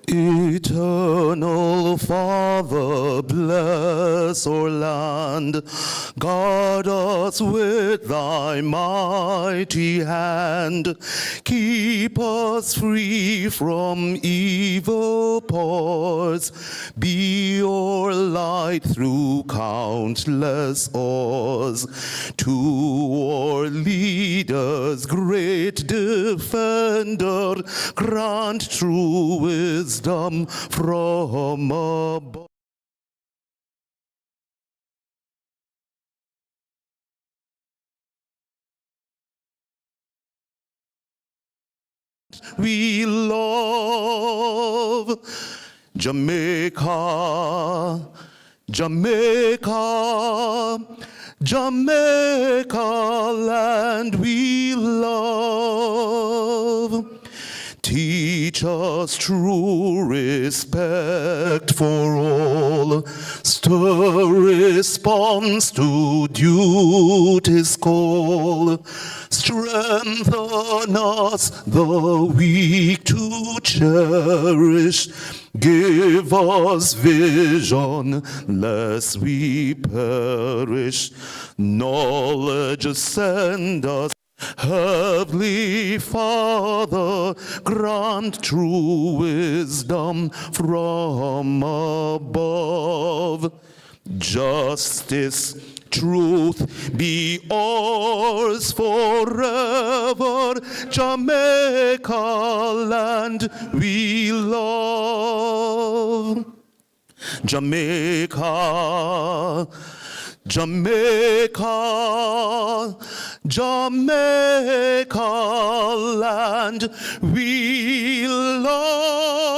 Eternal Father, bless our land. Guard us with thy mighty hand. Keep us free from evil pores. Be our light through countless hours. To our leaders, great defender, grant true wisdom from above. We love Jamaica, Jamaica, Jamaica, land we love. Teach us true respect for all, stir response to duty's call. Strengthen us, the weak to cherish. Give us vision, lest we perish. Knowledge send us. Heavenly Father, grant true wisdom from above. Justice, truth be ours forever. Jamaica, land we love. Jamaica, Jamaica, Jamaica, land we love.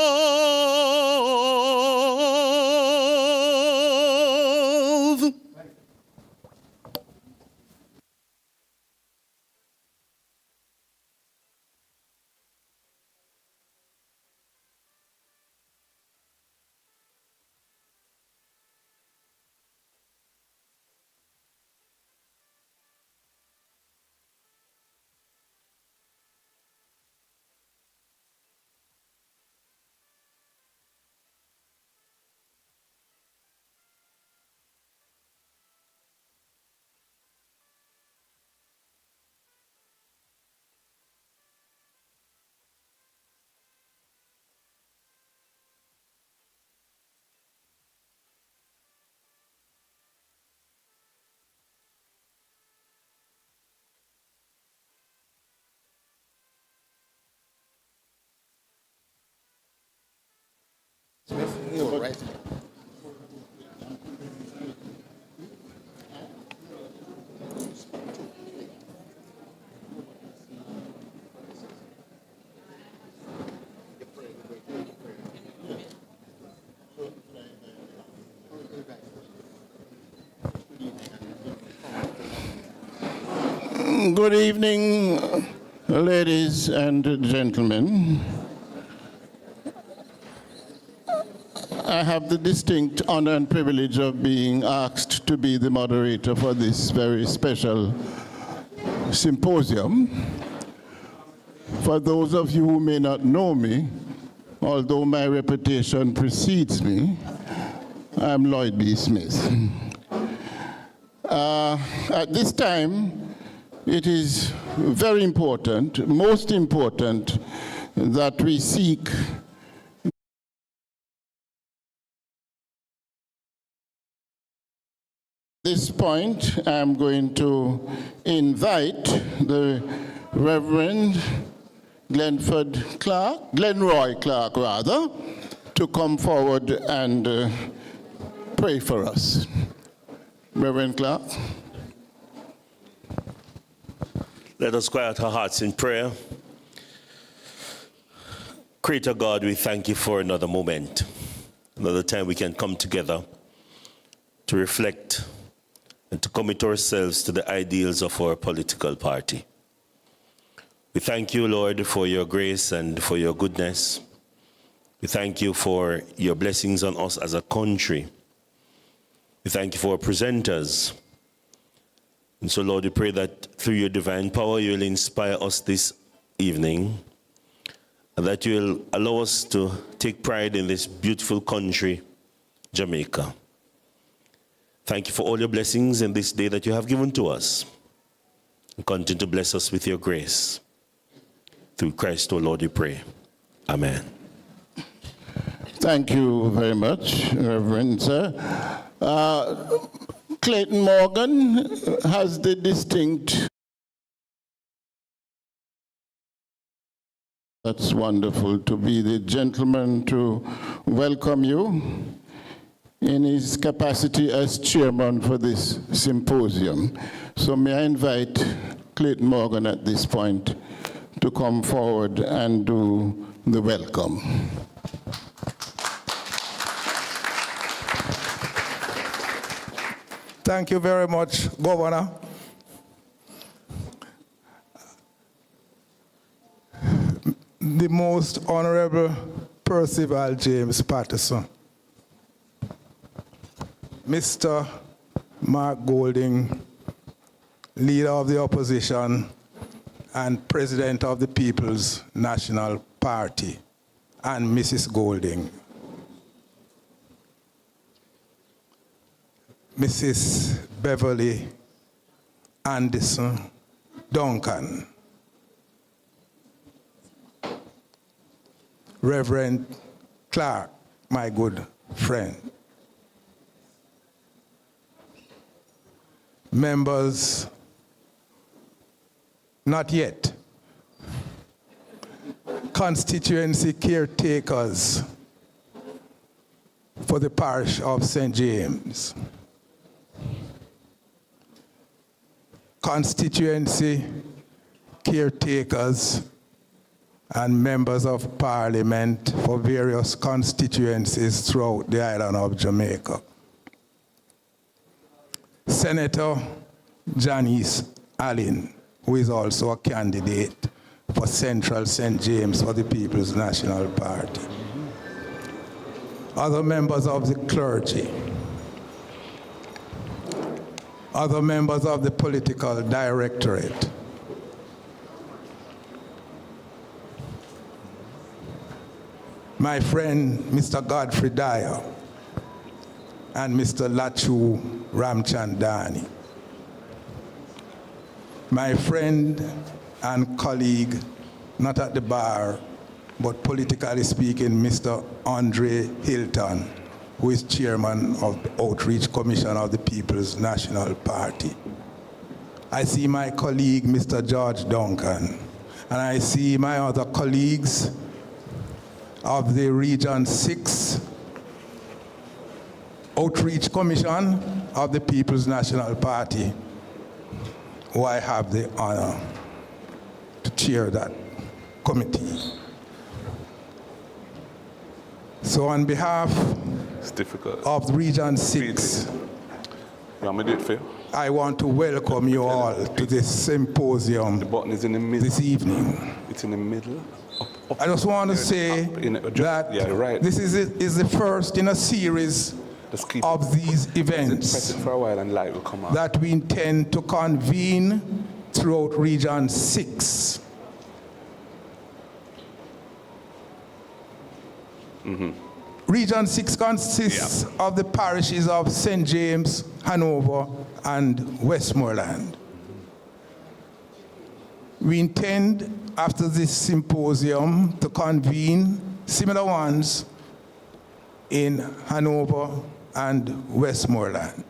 Good evening, ladies and gentlemen. I have the distinct honor and privilege of being asked to be the moderator for this very special symposium. For those of you who may not know me, although my reputation precedes me, I'm Lloyd B. Smith. At this time, it is very important, most important, that we seek At this point, I'm going to invite the Reverend Glenroy Clark, to come forward and pray for us. Reverend Clark. Let us quiet our hearts in prayer. Creator God, we thank you for another moment, another time we can come together to reflect and to commit ourselves to the ideals of our political party. We thank you, Lord, for your grace and for your goodness. We thank you for your blessings on us as a country. We thank you for our presenters. And so, Lord, we pray that through your divine power, you will inspire us this evening, and that you will allow us to take pride in this beautiful country, Jamaica. Thank you for all your blessings in this day that you have given to us. And continue to bless us with your grace. Through Christ, our Lord, we pray. Amen. Thank you very much, Reverend Sir. Clayton Morgan has the distinct. That's wonderful to be the gentleman to welcome you in his capacity as chairman for this symposium. So may I invite Clayton Morgan at this point to come forward and do the welcome. Thank you very much, Governor. The Most Honorable Percival James Patterson, Mr. Mark Golding, Leader of the Opposition and President of the People's National Party, and Mrs. Golding, Mrs. Beverly Anderson Duncan, Reverend Clark, my good friend, members, not yet, constituency caretakers for the parish of St. James, constituency caretakers and members of parliament for various constituencies throughout the island of Jamaica. Senator Janice Allen, who is also a candidate for Central St. James for the People's National Party. Other members of the clergy, other members of the political directorate, my friend Mr. Godfrey Dyer and Mr. Lachu Ramchandani, my friend and colleague, not at the bar, but politically speaking, Mr. Andre Hilton, who is chairman of the Outreach Commission of the People's National Party. I see my colleague, Mr. George Duncan, and I see my other colleagues of the Region 6 Outreach Commission of the People's National Party, who I have the honor to chair that committee. So on behalf of the Region 6, I want to welcome you all to this symposium this evening. It's in the middle. I just want to say that this is the first in a series of these events that we intend to convene throughout Region 6. Region 6 consists of the parishes of St. James, Hanover, and Westmoreland. We intend, after this symposium, to convene similar ones in Hanover and Westmoreland.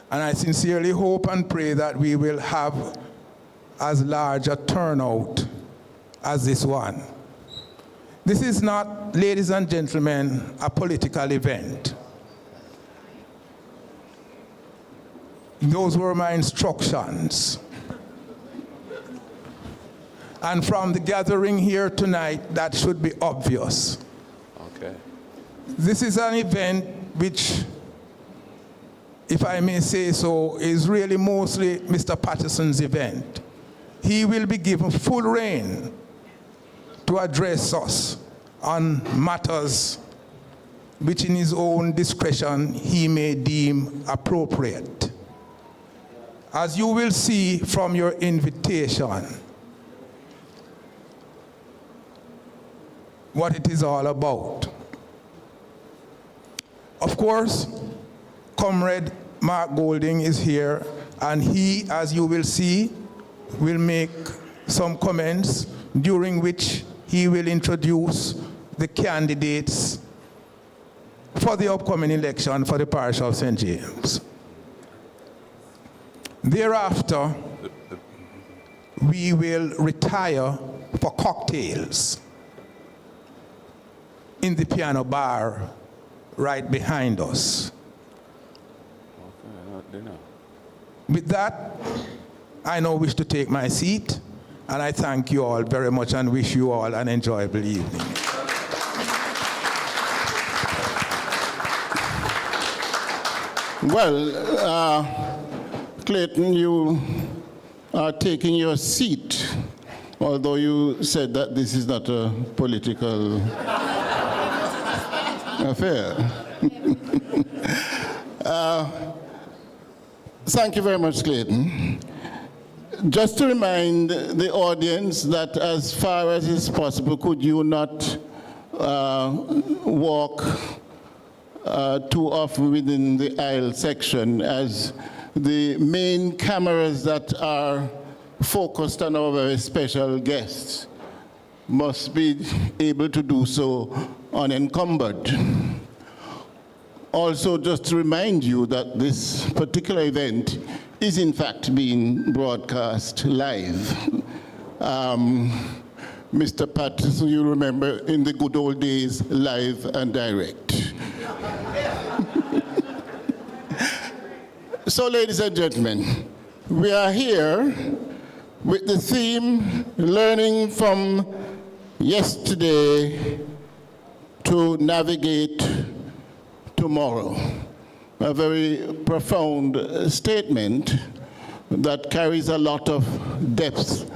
And I sincerely hope and pray that we will have as large a turnout as this one. This is not, ladies and gentlemen, a political event. Those were my instructions. And from the gathering here tonight, that should be obvious. Okay. This is an event which, if I may say so, is really mostly Mr. Patterson's event. he will be given full rein to address us on matters which in his own discretion he may deem appropriate. As you will see from your invitation, what it is all about. Of course, Comrade Mark Golding is here, and he, as you will see, will make some comments during which he will introduce the candidates for the upcoming election for the parish of St. James. Thereafter, we will retire for cocktails in the piano bar right behind us. With that, I now wish to take my seat, and I thank you all very much and wish you all an enjoyable evening. Well, Clayton, you are taking your seat, although you said that this is not a political affair. Thank you very much, Clayton. Just to remind the audience that as far as is possible, could you not walk too often within the aisle section, as the main cameras that are focused on our very special guests must be able to do so unencumbered. Also, just to remind you that this particular event is in fact being broadcast live. Mr. Patterson, you remember in the good old days, live and direct. So, ladies and gentlemen, we are here with the theme, learning from yesterday to navigate tomorrow. A very profound statement that carries a lot of depth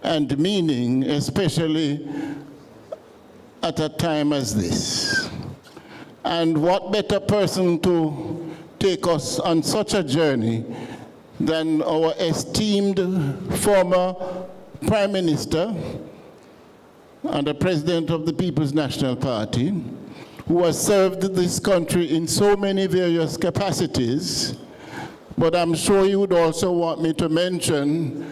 and meaning, especially at a time as this. And what better person to take us on such a journey than our esteemed former Prime Minister and the President of the People's National Party, who has served this country in so many various capacities. But I'm sure you would also want me to mention,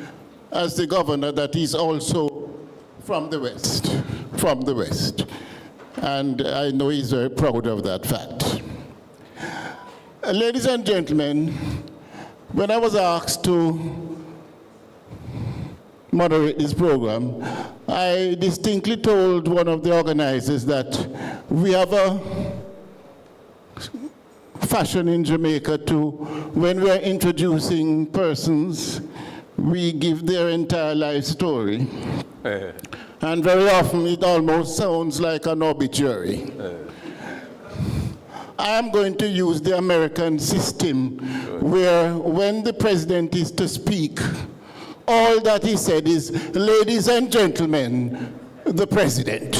as the governor, that he's also from the West, And I know he's very proud of that fact. Ladies and gentlemen, when I was asked to moderate this program, I distinctly told one of the organizers that we have a fashion in Jamaica to, when we are introducing persons, we give their entire life story. And very often it almost sounds like an obituary. I am going to use the American system where when the president is to speak, all that he said is, ladies and gentlemen, the president.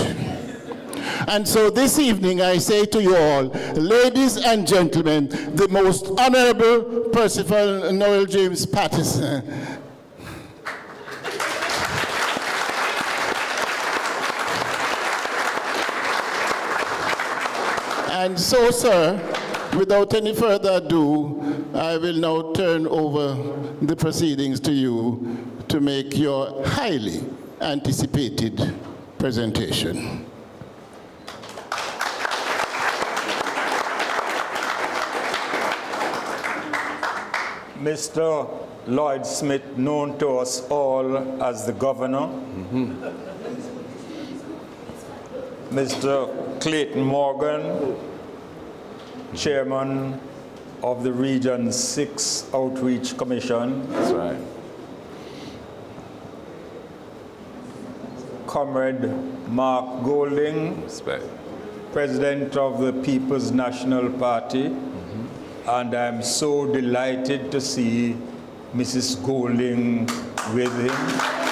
And so this evening I say to you all, ladies and gentlemen, the most honorable Percival Noel James Patterson. And so, sir, without any further ado, I will now turn over the proceedings to you to make your highly anticipated presentation. Mr. Lloyd Smith, known to us all as the governor. Mr. Clayton Morgan, chairman of the Region 6 Outreach Commission. That's right. Comrade Mark Golding, Respect. president of the People's National Party. And I'm so delighted to see Mrs. Golding with him.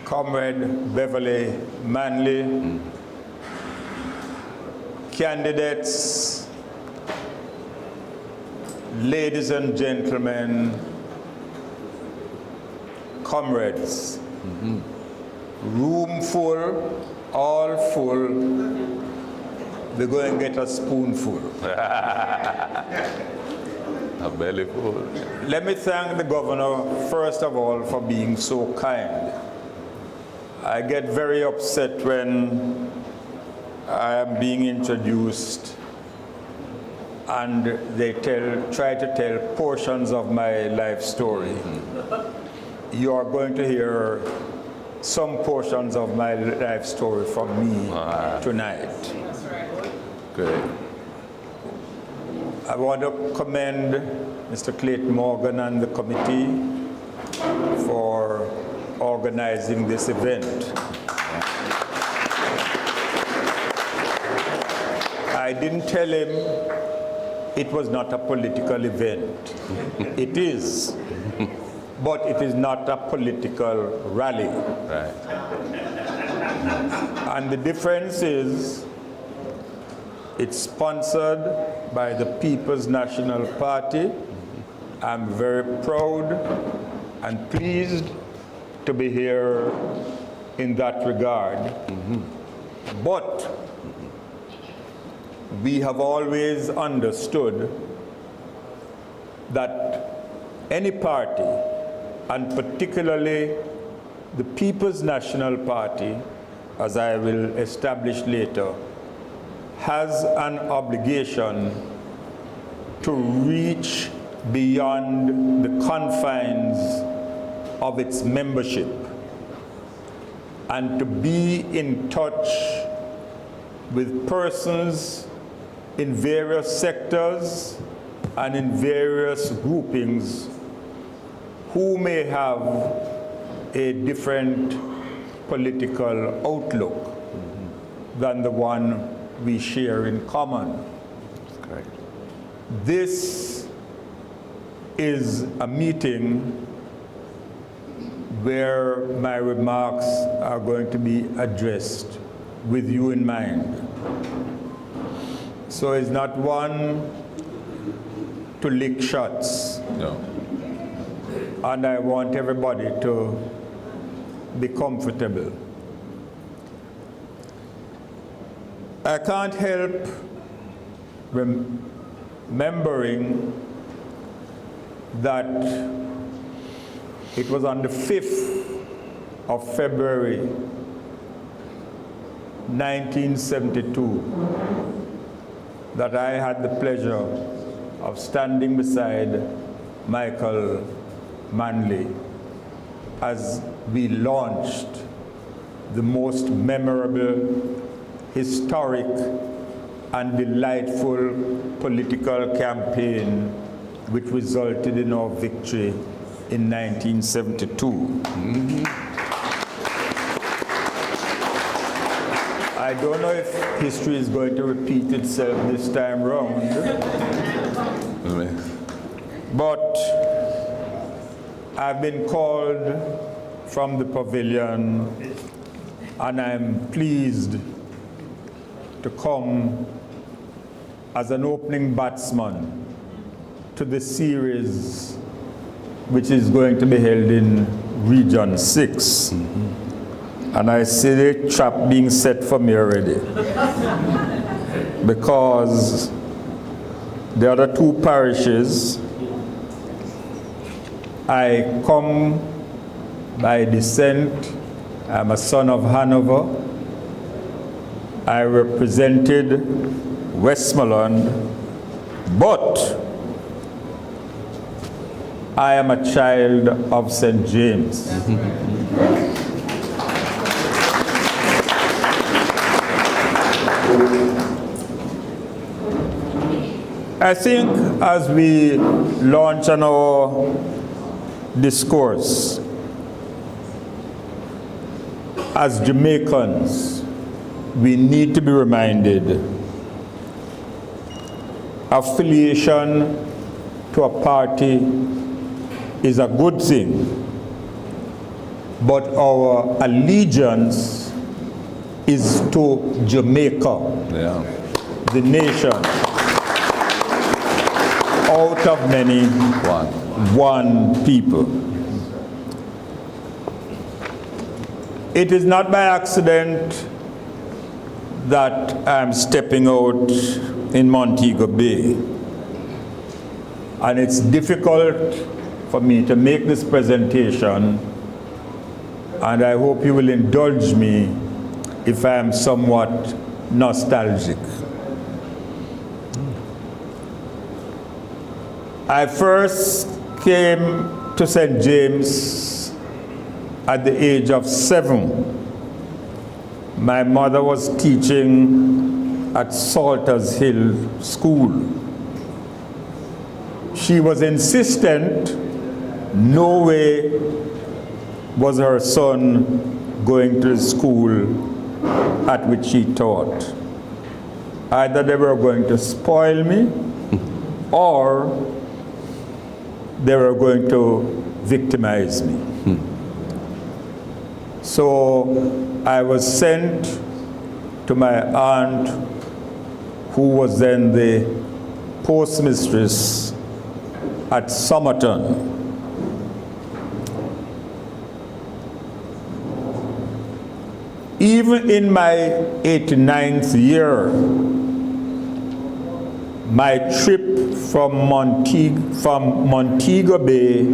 Comrade Beverly Manley, candidates, ladies and gentlemen, comrades, room full, all full, we're going to get a spoonful. A belly full. Let me thank the governor, first of all, for being so kind. I get very upset when I am being introduced and they try to tell portions of my life story. You are going to hear some portions of my life story from me tonight. Great. I want to commend Mr. Clayton Morgan and the committee for organizing this event. I didn't tell him it was not a political event. It is, but it is not a political rally. Right. And the difference is it's sponsored by the People's National Party. I'm very proud and pleased to be here in that regard. But we have always understood that any party, and particularly the People's National Party, as I will establish later, has an obligation to reach beyond the confines of its membership and to be in touch with persons in various sectors and in various groupings who may have a different political outlook than the one we share in common. Great. This is a meeting where my remarks are going to be addressed with you in mind. So it's not one to lick shots. No. And I want everybody to be comfortable. I can't help remembering that it was on the 5th of February 1972 that I had the pleasure of standing beside Michael Manley as we launched the most memorable, historic, and delightful political campaign which resulted in our victory in 1972. I don't know if history is going to repeat itself this time round, but I've been called from the pavilion and I'm pleased to come as an opening batsman to the series which is going to be held in Region 6. And I see the trap being set for me already. Because the other two parishes, I come by descent. I'm a son of Hanover. I represented Westmoreland, but I am a child of St. James. I think as we launch on our discourse, as Jamaicans, we need to be reminded affiliation to a party is a good thing, but our allegiance is to Jamaica, Yeah. the nation, out of many, one people. It is not by accident that I'm stepping out in Montego Bay. And it's difficult for me to make this presentation, and I hope you will indulge me if I am somewhat nostalgic. I first came to St. James at the age of 7. My mother was teaching at Salters Hill School. She was insistent, no way was her son going to the school at which she taught. Either they were going to spoil me or they were going to victimize me. So I was sent to my aunt, who was then the postmistress at Somerton. Even in my 89th year, my trip from Montego Bay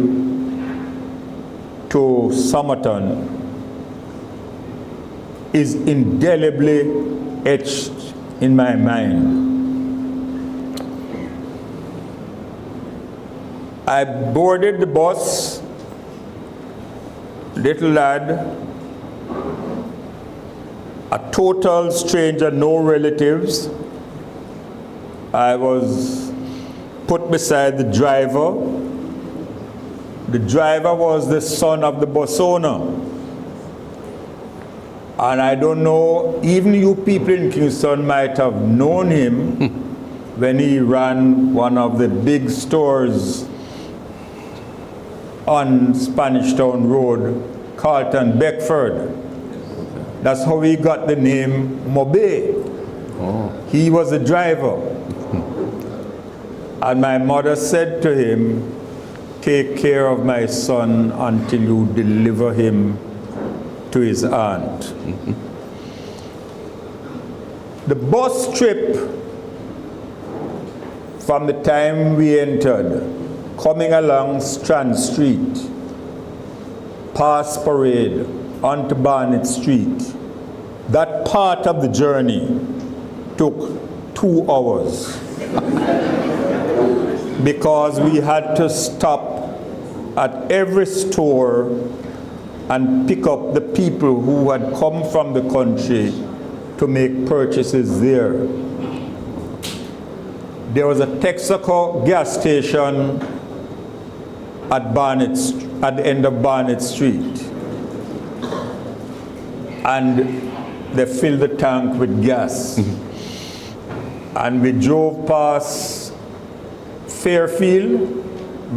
to Somerton is indelibly etched in my mind. I boarded the bus, little lad, a total stranger, no relatives. I was put beside the driver. The driver was the son of the bus owner. And I don't know, even you people in Kingston might have known him when he ran one of the big stores on Spanish Town Road, Carlton, Beckford. That's how he got the name Mobe. Oh. He was a driver. And my mother said to him, "Take care of my son until you deliver him to his aunt." The bus trip from the time we entered, coming along Strand Street, past Parade, onto Barnett Street, that part of the journey took 2 hours because we had to stop at every store and pick up the people who had come from the country to make purchases there. There was a Texaco gas station at the end of Barnett Street. And they filled the tank with gas. And we drove past Fairfield,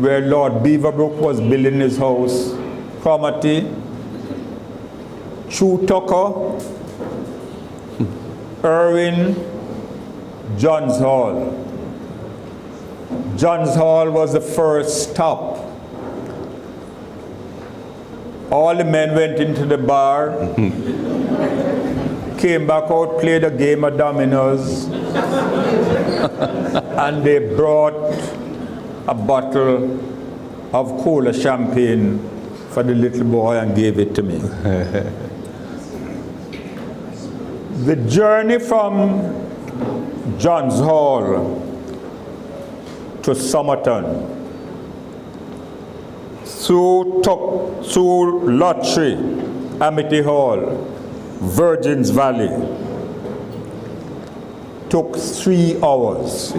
where Lord Beaverbrook was building his house, Cromarty, True Tucker, Irwin, Johns Hall. Johns Hall was the first stop. All the men went into the bar, came back out, played a game of dominoes, and they brought a bottle of cola champagne for the little boy and gave it to me. The journey from Johns Hall to Somerton, through Lottery, Amity Hall, Virgin's Valley, took 3 hours.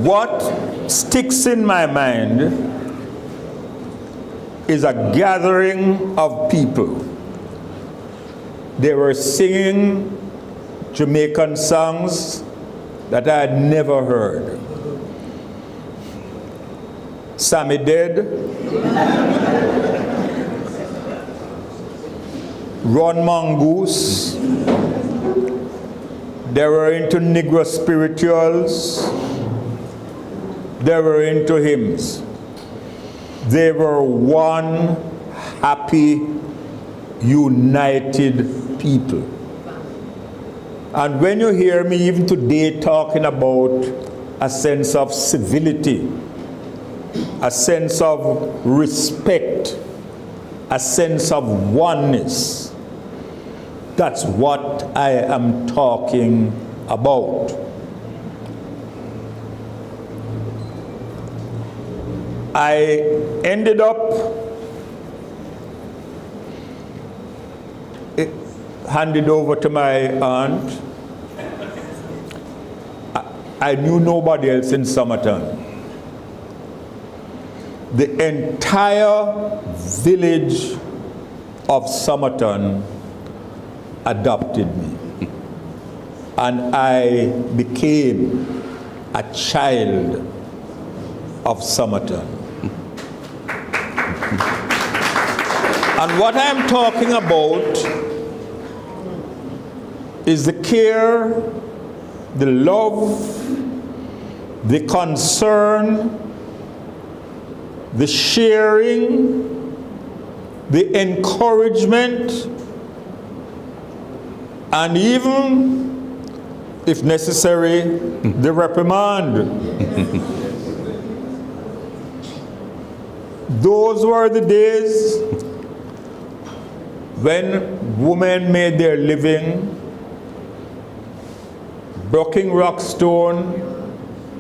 What sticks in my mind is a gathering of people. They were singing Jamaican songs that I had never heard. Sammy dead. Ron Mongoose. They were into Negro spirituals. They were into hymns. They were one happy, united people. And when you hear me even today talking about a sense of civility, a sense of respect, a sense of oneness, that's what I am talking about. I ended up handed over to my aunt. I knew nobody else in Somerton. The entire village of Somerton adopted me. And I became a child of Somerton. And what I'm talking about is the care, the love, the concern, the sharing, the encouragement, and even, if necessary, the reprimand. Those were the days when women made their living breaking rockstone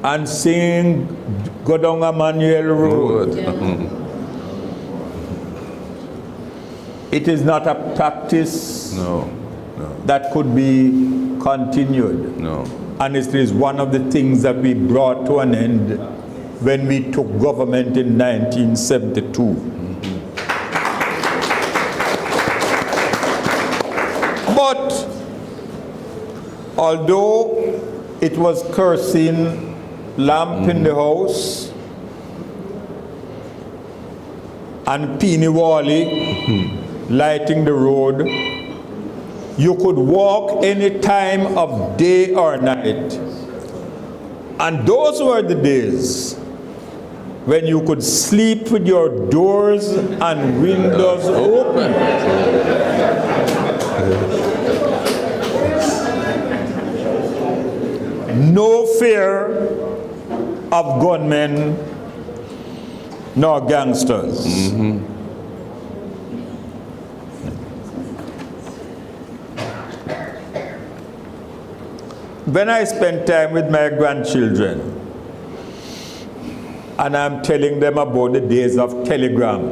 and singing Go Down Emmanuel Road. It is not a practice that could be continued. And it is one of the things that we brought to an end when we took government in 1972. But although it was kerosene lamp in the house and Peony Wally lighting the road, you could walk any time of day or night. And those were the days when you could sleep with your doors and windows open. No fear of gunmen nor gangsters. When I spend time with my grandchildren and I'm telling them about the days of telegram,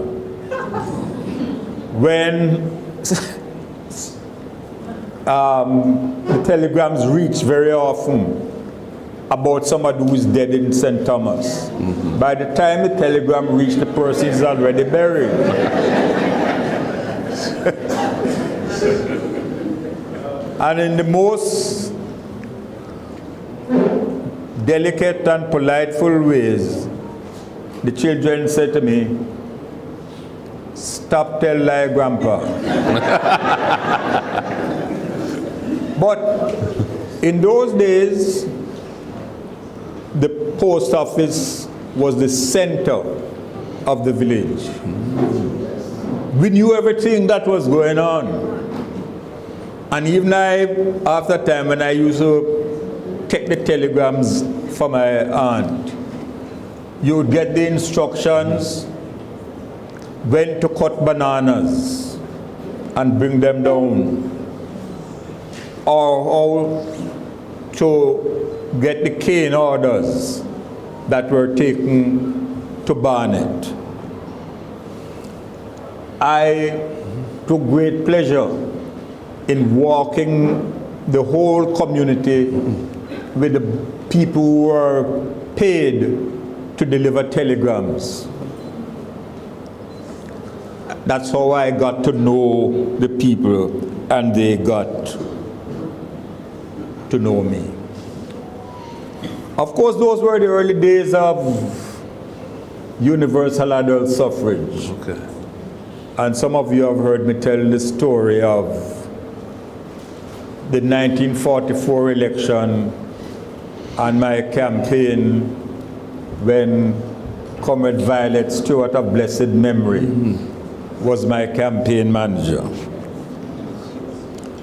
when the telegrams reach very often about somebody who is dead in St. Thomas. By the time the telegram reached, the person is already buried. And in the most delicate and politeful ways, the children said to me, "Stop tell lie, Grandpa." But in those days, the post office was the center of the village. We knew everything that was going on. And even after time, when I used to take the telegrams for my aunt, you would get the instructions when to cut bananas and bring them down, or how to get the cane orders that were taken to Barnet. I took great pleasure in walking the whole community with the people who were paid to deliver telegrams. That's how I got to know the people and they got to know me. Of course, those were the early days of universal adult suffrage. Okay. And some of you have heard me tell the story of the 1944 election and my campaign when Comrade Violet Stewart of blessed memory was my campaign manager.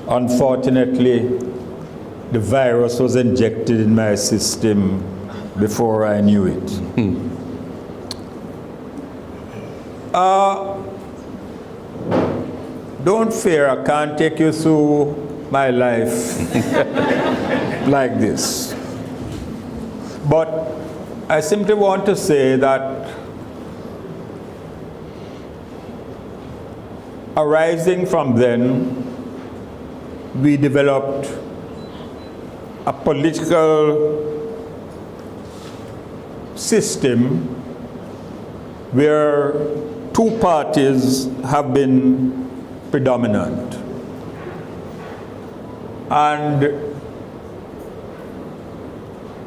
Unfortunately, the virus was injected in my system before I knew it. Don't fear, I can't take you through my life like this. But I simply want to say that arising from then, we developed a political system where two parties have been predominant. And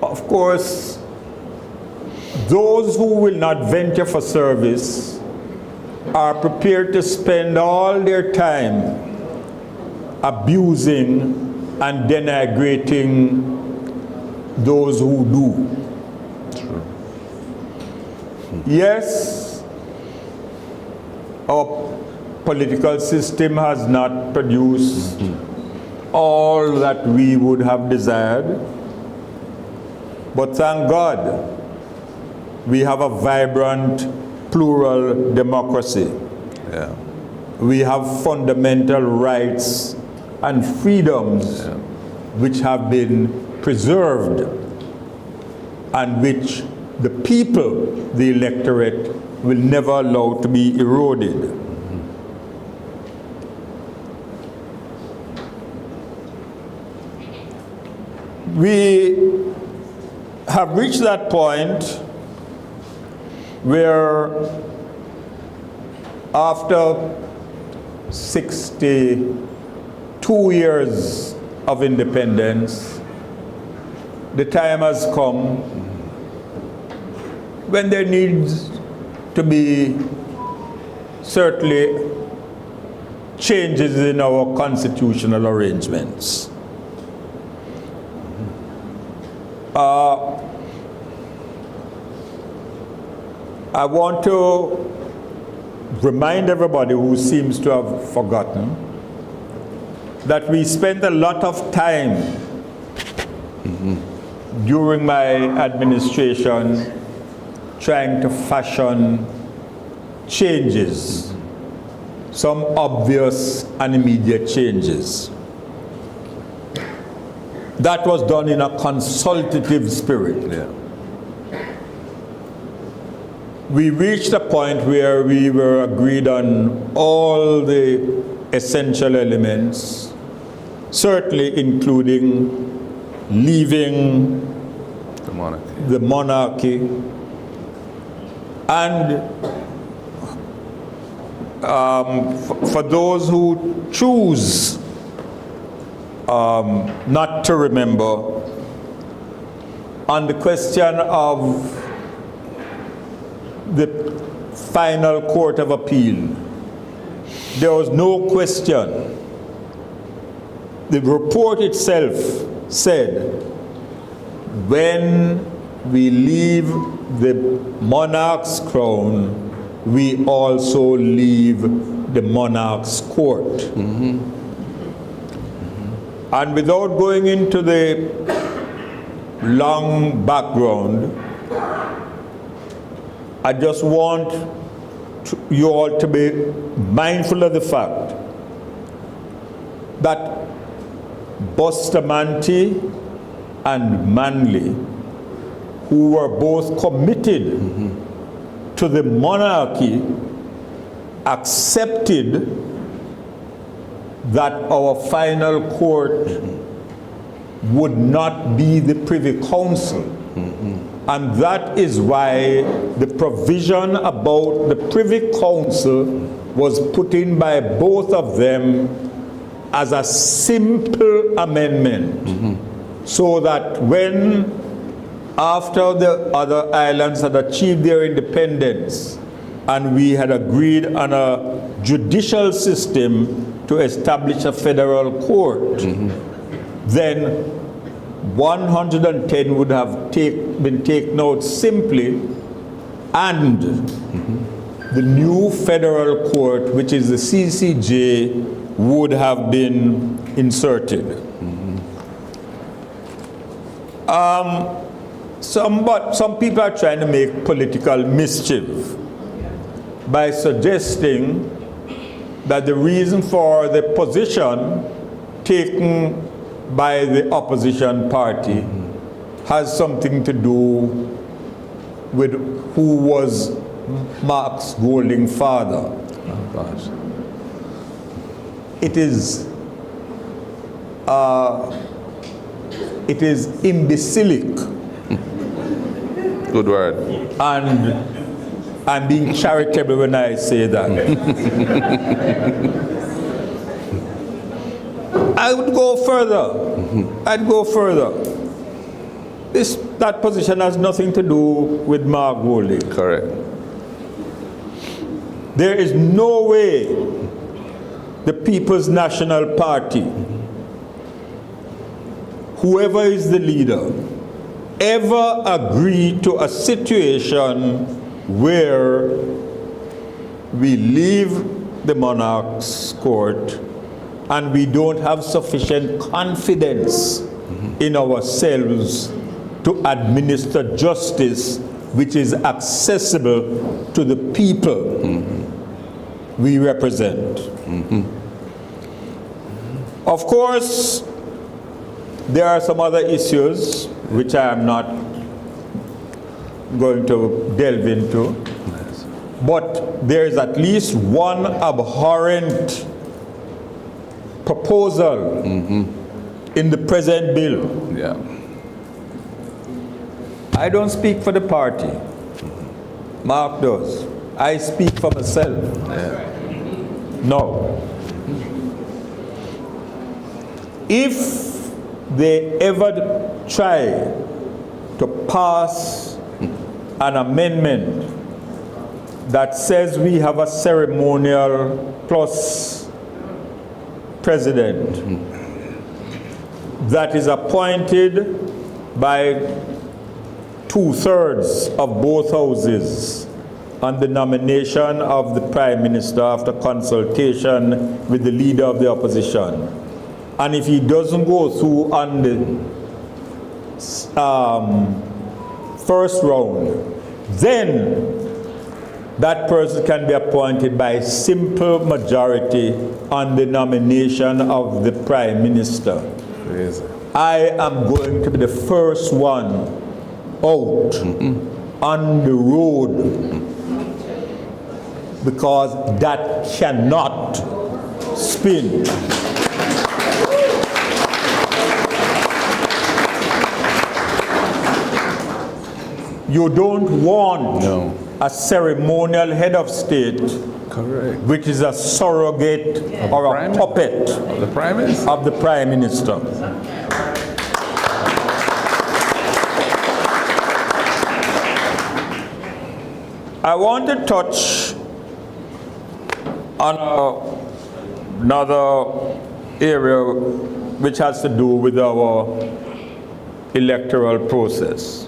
of course, those who will not venture for service are prepared to spend all their time abusing and denigrating those who do. True. Yes, our political system has not produced all that we would have desired, but thank God we have a vibrant, plural democracy. Yeah. We have fundamental rights and freedoms which have been preserved and which the people, the electorate, will never allow to be eroded. We have reached that point where after 62 years of independence, the time has come when there needs to be certainly changes in our constitutional arrangements. I want to remind everybody who seems to have forgotten that we spent a lot of time during my administration trying to fashion changes, some obvious and immediate changes. That was done in a consultative spirit. Yeah. We reached a point where we were agreed on all the essential elements, certainly including leaving The monarchy. the monarchy and for those who choose not to remember, on the question of the final court of appeal, there was no question. The report itself said, when we leave the monarch's crown, we also leave the monarch's court. And without going into the long background, I just want you all to be mindful of the fact that Bustamante and Manley, who were both committed to the monarchy, accepted that our final court would not be the Privy Council. And that is why the provision about the Privy Council was put in by both of them as a simple amendment, so that when after the other islands had achieved their independence and we had agreed on a judicial system to establish a federal court, then 110 would have been taken out simply, and the new federal court, which is the CCJ, would have been inserted. Some people are trying to make political mischief by suggesting that the reason for the position taken by the opposition party has something to do with who was Marx Golding's father. Oh, gosh. It is imbecilic. Good word. And I'm being charitable when I say that. I would go further. I'd go further. That position has nothing to do with Mark Golding. Correct. There is no way the People's National Party, whoever is the leader, ever agreed to a situation where we leave the monarch's court and we don't have sufficient confidence in ourselves to administer justice which is accessible to the people we represent. Of course, there are some other issues which I am not going to delve into, but there is at least one abhorrent proposal in the present bill. Yeah. I don't speak for the party. Mark does. I speak for myself. Yeah. No. If they ever try to pass an amendment that says we have a ceremonial plus president that is appointed by 2/3 of both houses on the nomination of the Prime Minister after consultation with the leader of the opposition. And if he doesn't go through on the first round, then that person can be appointed by simple majority on the nomination of the Prime Minister. Crazy. I am going to be the first one out on the road because that cannot spin. You don't want a ceremonial head of state, Correct. which is a surrogate or a puppet The Prime Minister? of the Prime Minister. I want to touch on another area which has to do with our electoral process.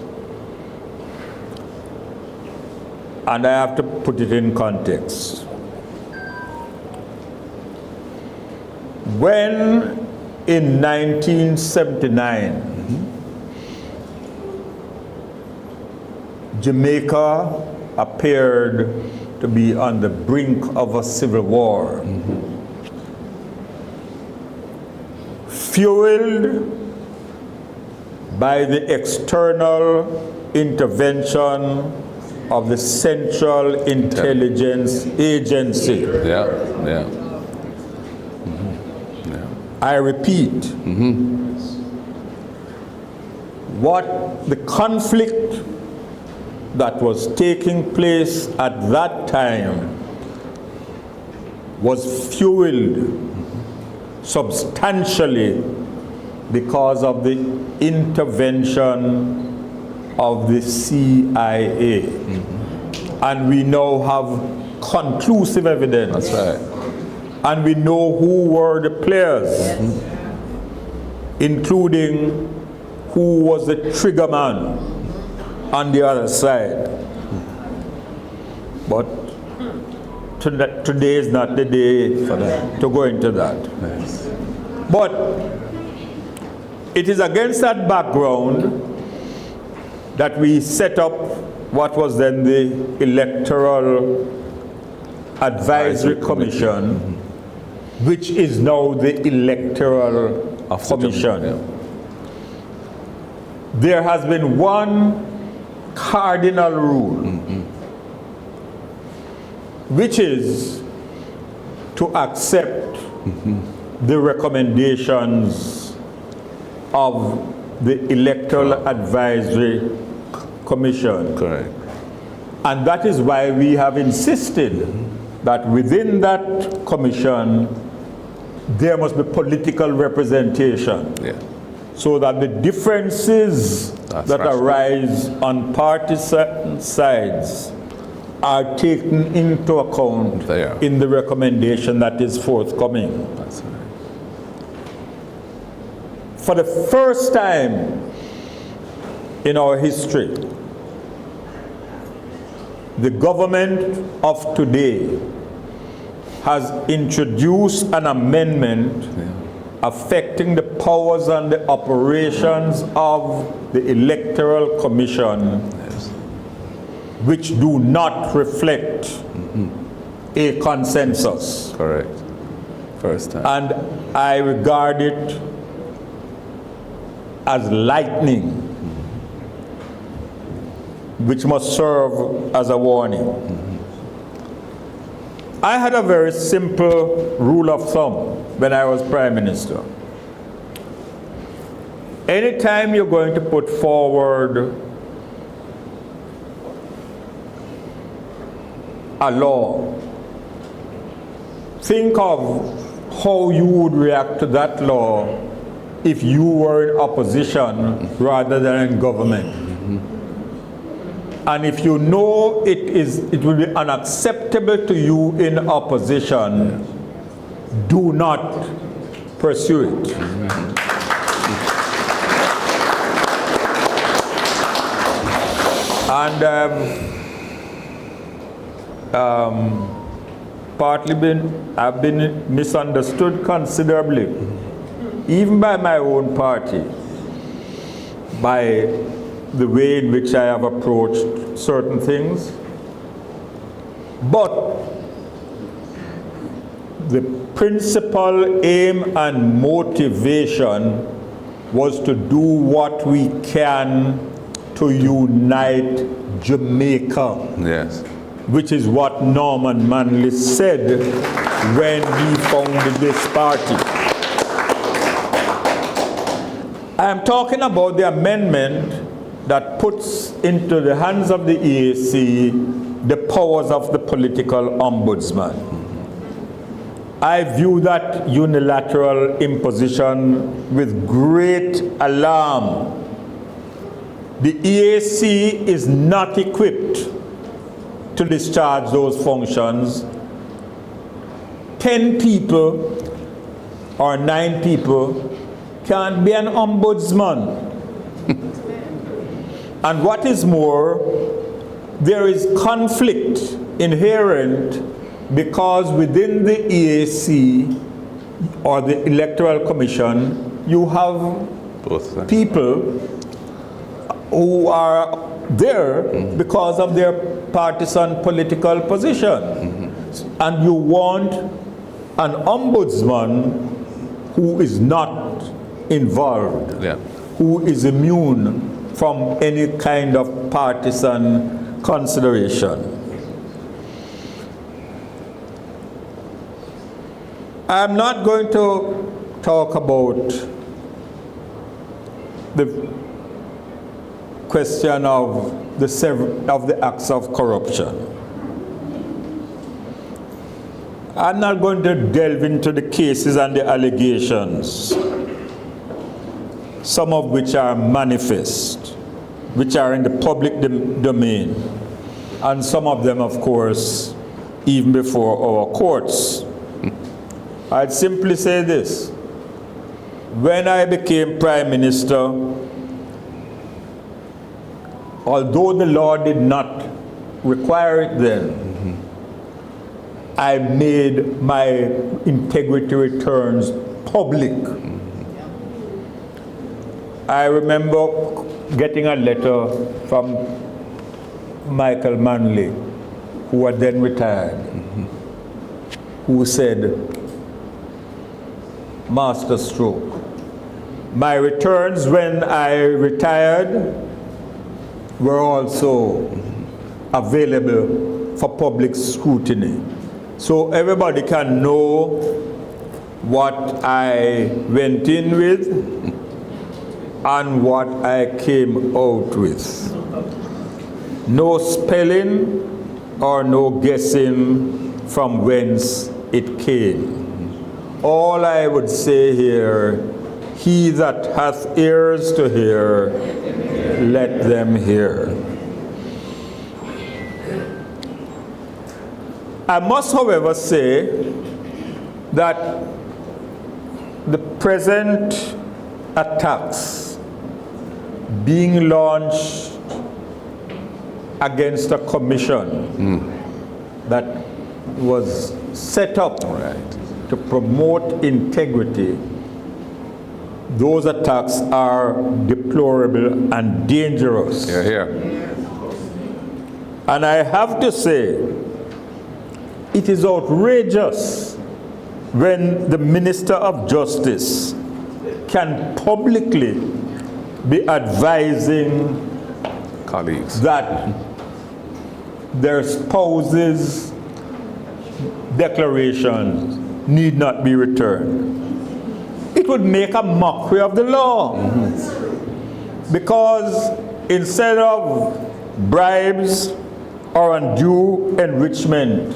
And I have to put it in context. When in 1979, Jamaica appeared to be on the brink of a civil war, fueled by the external intervention of the Central Intelligence Agency. Yeah, yeah. I repeat, what the conflict that was taking place at that time was fueled substantially because of the intervention of the CIA. And we now have conclusive evidence. That's right. And we know who were the players, including who was the trigger man on the other side. But today is not the day to go into that. Yes. But it is against that background that we set up what was then the Electoral Advisory Commission, which is now the Electoral Commission. Yeah. There has been one cardinal rule, which is to accept the recommendations of the Electoral Advisory Commission. Correct. And that is why we have insisted that within that commission, there must be political representation. Yeah. So that the differences That's that right. arise on partisan sides are taken into account They are. in the recommendation that is forthcoming. That's right. For the first time in our history, the government of today has introduced an amendment affecting the powers and the operations of the Electoral Commission, Yes. which do not reflect a consensus. Correct. First time. And I regard it as lightning, which must serve as a warning. I had a very simple rule of thumb when I was Prime Minister. Anytime you're going to put forward a law, think of how you would react to that law if you were in opposition rather than in government. And if you know it will be unacceptable to you in opposition, do not pursue it. And partly I've been misunderstood considerably, even by my own party, by the way in which I have approached certain things. But the principal aim and motivation was to do what we can to unite Jamaica, Yes. which is what Norman Manley said when he founded this party. I am talking about the amendment that puts into the hands of the EAC the powers of the political ombudsman. I view that unilateral imposition with great alarm. The EAC is not equipped to discharge those functions. 10 people or 9 people can't be an ombudsman. And what is more, there is conflict inherent because within the EAC or the Electoral Commission, you have Both sides. people who are there because of their partisan political position. And you want an ombudsman who is not involved, Yeah. who is immune from any kind of partisan consideration. I'm not going to talk about the question of the acts of corruption. I'm not going to delve into the cases and the allegations, some of which are manifest. which are in the public domain, and some of them, of course, even before our courts. I'd simply say this. When I became Prime Minister, although the law did not require it then, I made my integrity returns public. I remember getting a letter from Michael Manley, who had then retired, who said, Master Stroke, my returns when I retired were also available for public scrutiny. So everybody can know what I went in with and what I came out with. No spelling or no guessing from whence it came. All I would say here, he that hath ears to hear, let them hear. I must, however, say that the present attacks being launched against a commission that was set up to promote integrity, those attacks are deplorable and dangerous. Here, here. And I have to say, it is outrageous when the Minister of Justice can publicly be advising Colleagues. that their spouses' declarations need not be returned. It would make a mockery of the law. Because instead of bribes or undue enrichment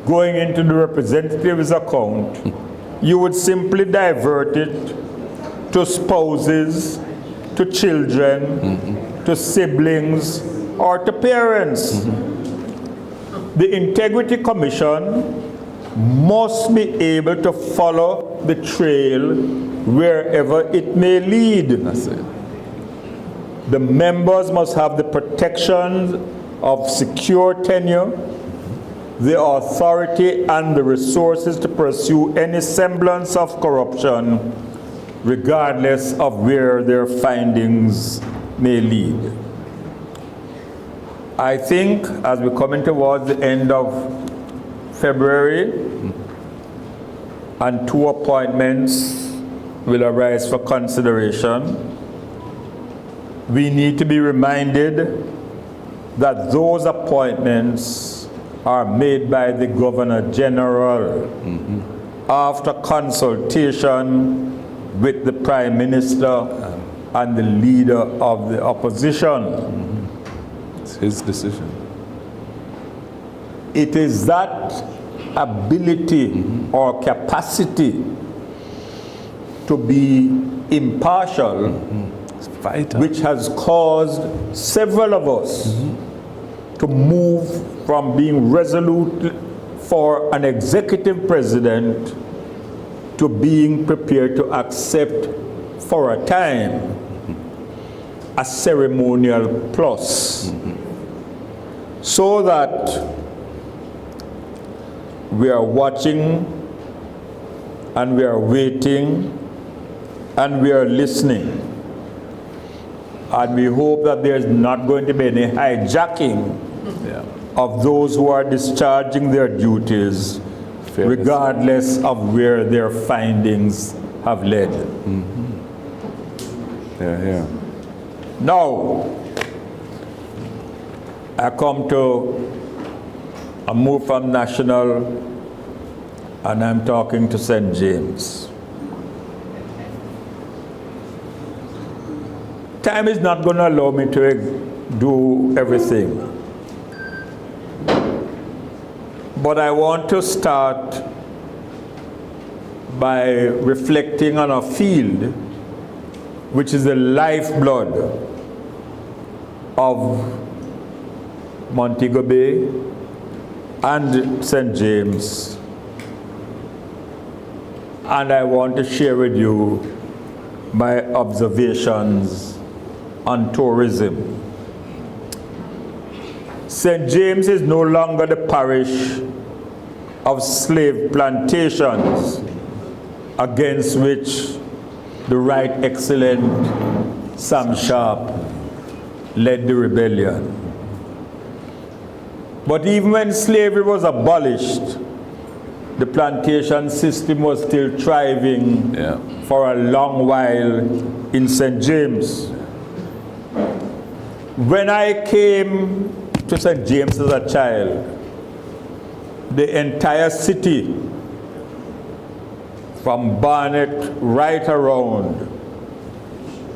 going into the representative's account, you would simply divert it to spouses, to children, to siblings, or to parents. The Integrity Commission must be able to follow the trail wherever it may lead. That's it. The members must have the protection of secure tenure, the authority and the resources to pursue any semblance of corruption, regardless of where their findings may lead. I think as we're coming towards the end of February, and 2 appointments will arise for consideration, we need to be reminded that those appointments are made by the Governor General after consultation with the Prime Minister and the Leader of the Opposition. It's his decision. It is that ability or capacity to be impartial which has caused several of us to move from being resolute for an executive president to being prepared to accept for a time a ceremonial plus, so that we are watching and we are waiting and we are listening. And we hope that there's not going to be any hijacking of those who are discharging their duties, regardless of where their findings have led. Yeah. Now, I come to a move from national, and I'm talking to St. James. Time is not going to allow me to do everything. But I want to start by reflecting on a field which is the lifeblood of Montego Bay and St. James, and I want to share with you my observations on tourism. St. James is no longer the parish of slave plantations against which the Right Excellent Sam Sharp led the rebellion. But even when slavery was abolished, the plantation system was still thriving for a long while in St. James. When I came to St. James as a child, the entire city, from Barnet right around,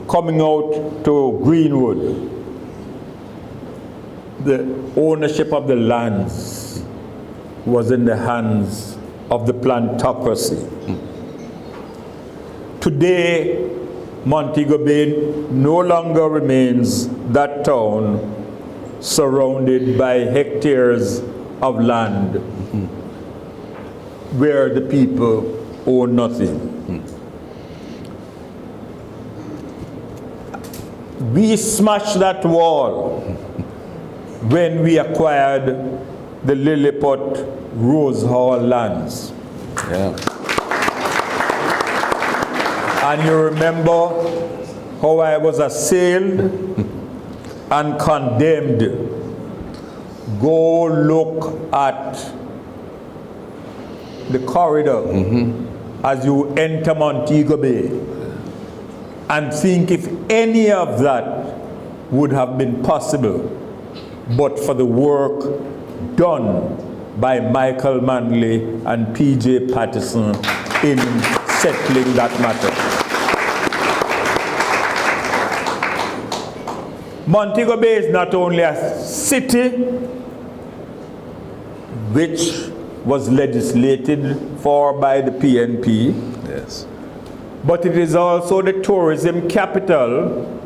coming out to Greenwood, the ownership of the lands was in the hands of the plantocracy. Today, Montego Bay no longer remains that town surrounded by hectares of land where the people own nothing. We smashed that wall when we acquired the Lilliput Rose Hall lands. And you remember how I was assailed and condemned. Go look at the corridor as you enter Montego Bay and think if any of that would have been possible but for the work done by Michael Manley and P.J. Patterson in settling that matter. Montego Bay is not only a city which was legislated for by the PNP, but it is also the tourism capital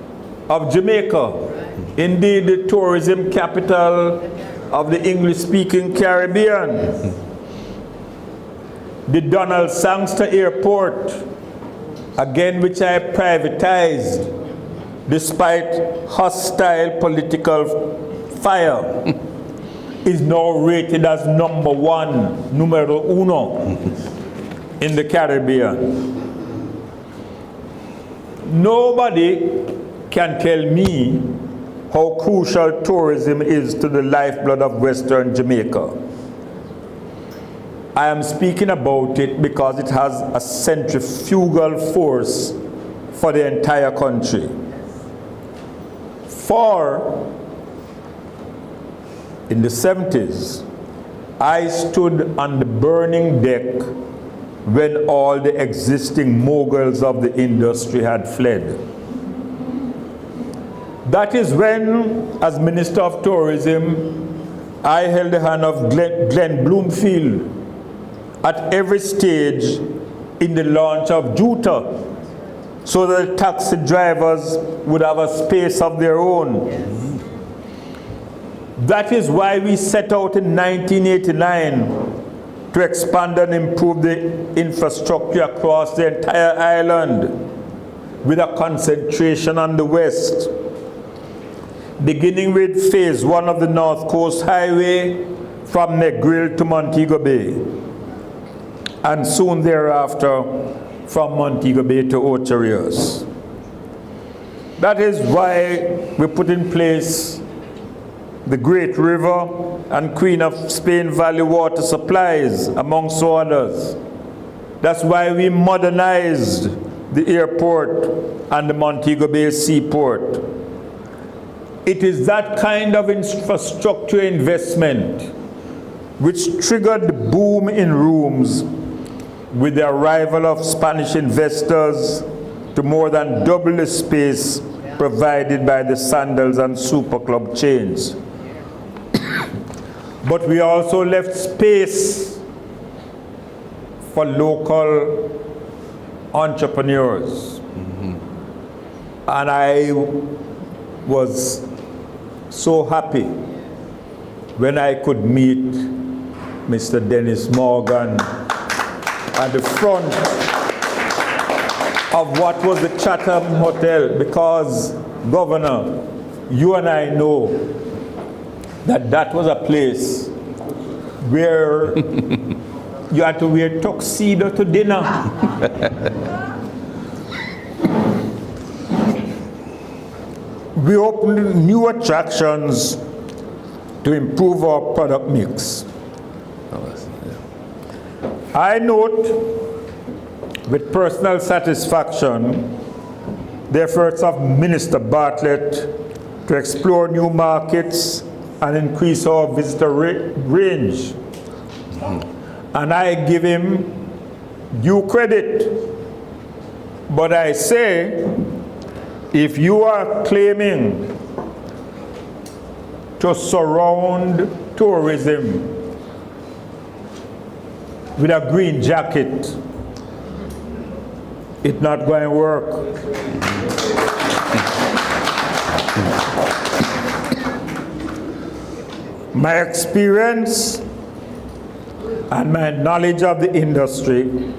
of Jamaica. Indeed, the tourism capital of the English-speaking Caribbean. The Donald Sangster Airport, again which I privatized despite hostile political fire, is now rated as numero uno in the Caribbean. Nobody can tell me how crucial tourism is to the lifeblood of Western Jamaica. I am speaking about it because it has a centrifugal force for the entire country. For in the 70s, I stood on the burning deck when all the existing moguls of the industry had fled. That is when, as Minister of Tourism, I held the hand of Glenn Bloomfield at every stage in the launch of Juta, so that the taxi drivers would have a space of their own. That is why we set out in 1989 to expand and improve the infrastructure across the entire island with a concentration on the west, beginning with phase 1 of the North Coast Highway from Negril to Montego Bay, and soon thereafter from Montego Bay to Ocho Rios. That is why we put in place the Great River and Queen of Spain Valley water supplies, amongst others. That's why we modernized the airport and the Montego Bay seaport. It is that kind of infrastructure investment which triggered the boom in rooms with the arrival of Spanish investors to more than double the space provided by the Sandals and Super Club chains. But we also left space for local entrepreneurs. And I was so happy when I could meet Mr. Dennis Morgan at the front of what was the Chatham Hotel, because, Governor, you and I know that that was a place where you had to wear tuxedo to dinner. We opened new attractions to improve our product mix. I note with personal satisfaction the efforts of Minister Bartlett to explore new markets and increase our visitor range. And I give him due credit. But I say, if you are claiming to surround tourism with a green jacket, it's not going to work. My experience and my knowledge of the industry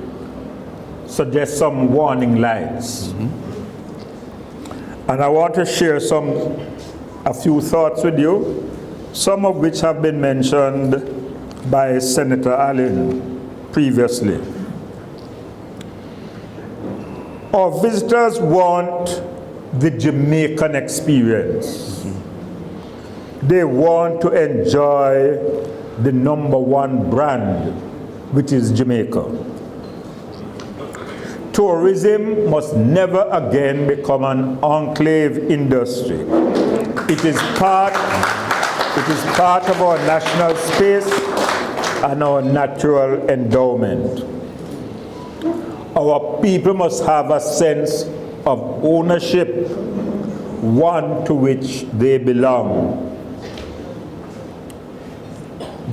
suggest some warning lights. And I want to share a few thoughts with you, some of which have been mentioned by Senator Allen previously. Our visitors want the Jamaican experience. They want to enjoy the #1 brand, which is Jamaica. Tourism must never again become an enclave industry. It is part of our national space and our natural endowment. Our people must have a sense of ownership, one to which they belong.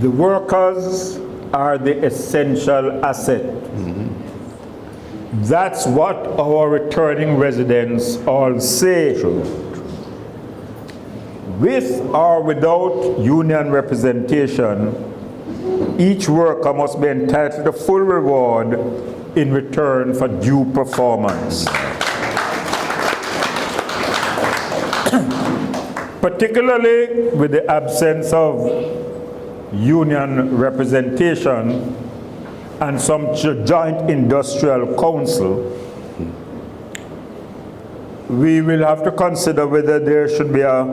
The workers are the essential asset. That's what our returning residents all say. With or without union representation, each worker must be entitled to full reward in return for due performance. Particularly with the absence of union representation and some joint industrial council, we will have to consider whether there should be a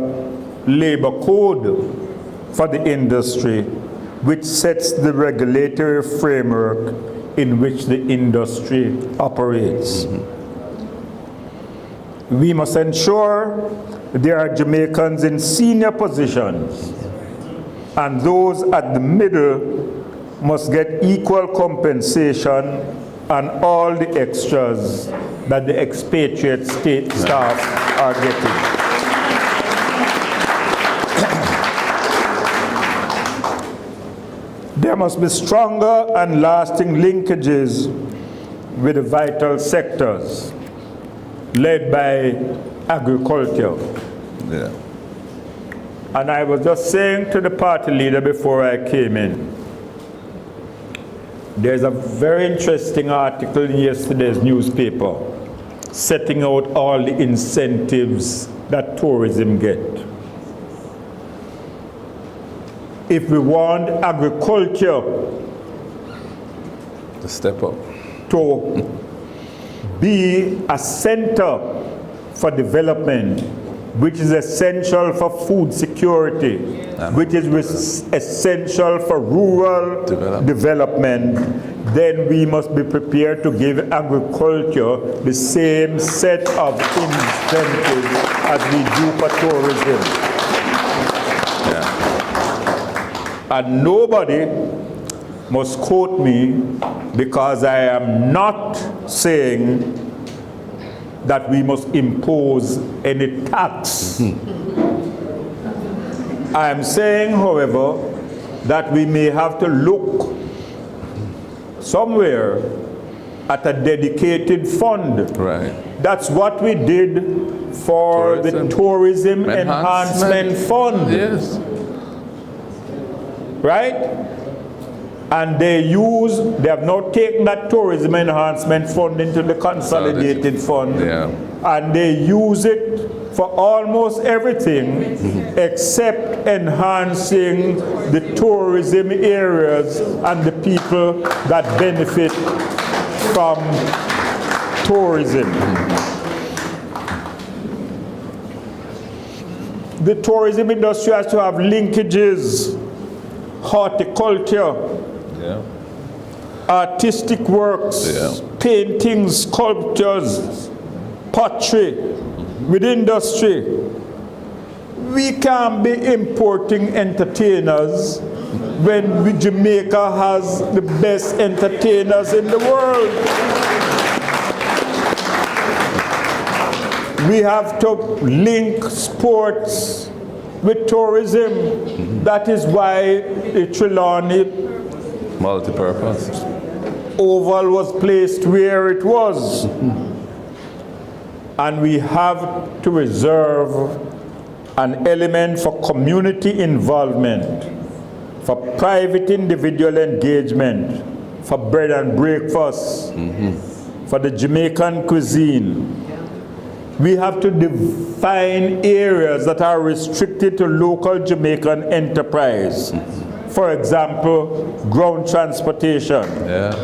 labor code for the industry which sets the regulatory framework in which the industry operates. We must ensure there are Jamaicans in senior positions, and those at the middle must get equal compensation and all the extras that the expatriate state staff are getting. There must be stronger and lasting linkages with the vital sectors led by agriculture. Yeah. And I was just saying to the party leader before I came in, there's a very interesting article in yesterday's newspaper setting out all the incentives that tourism get. If we want agriculture To step up. to be a center for development, which is essential for food security, which is essential for rural development, then we must be prepared to give agriculture the same set of incentives as we do for tourism. And nobody must quote me because I am not saying that we must impose any tax. I am saying, however, that we may have to look somewhere at a dedicated fund. Right. That's what we did for the Tourism Enhancement Fund. Yes. Right? And they have now taken that Tourism Enhancement Fund into the Consolidated Fund. Yeah. And they use it for almost everything except enhancing the tourism areas and the people that benefit from tourism. The tourism industry has to have linkages, horticulture, Yeah. artistic works, Yeah. paintings, sculptures, pottery, with industry. We can't be importing entertainers when Jamaica has the best entertainers in the world. We have to link sports with tourism. That is why the Trelawney Multi-purpose. Oval was placed where it was. And we have to reserve an element for community involvement, for private individual engagement, for bread and breakfast, for the Jamaican cuisine. We have to define areas that are restricted to local Jamaican enterprise. For example, ground transportation. Yeah.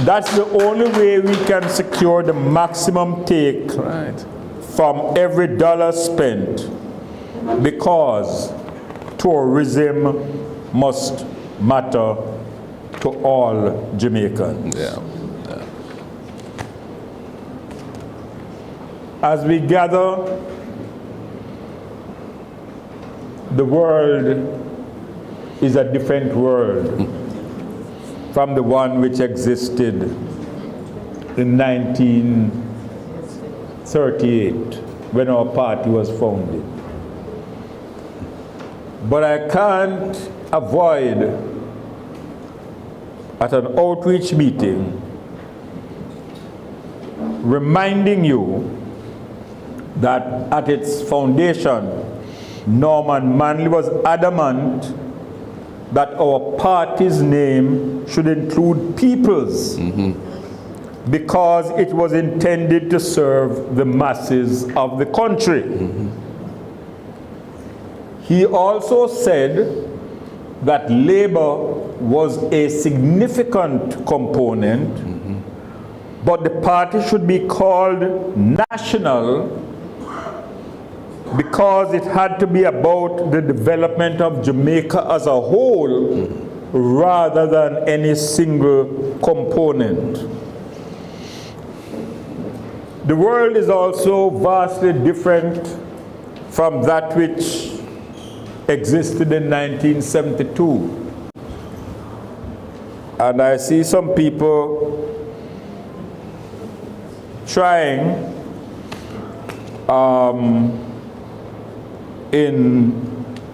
That's the only way we can secure the maximum take Right. from every dollar spent, because tourism must matter to all Jamaicans. Yeah. As we gather, the world is a different world from the one which existed in 1938 when our party was founded. But I can't avoid, at an outreach meeting, reminding you that at its foundation, Norman Manley was adamant that our party's name should include peoples, because it was intended to serve the masses of the country. He also said that labor was a significant component, but the party should be called national because it had to be about the development of Jamaica as a whole rather than any single component. The world is also vastly different from that which existed in 1972. And I see some people trying in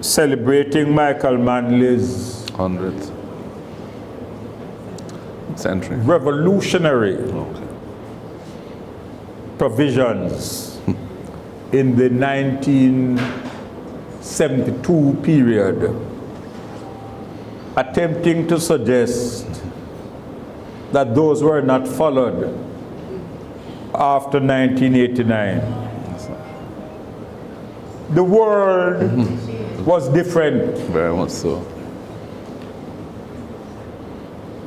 celebrating Michael Manley's 100th century. revolutionary provisions in the 1972 period, attempting to suggest that those were not followed after 1989. The world was different. Very much so.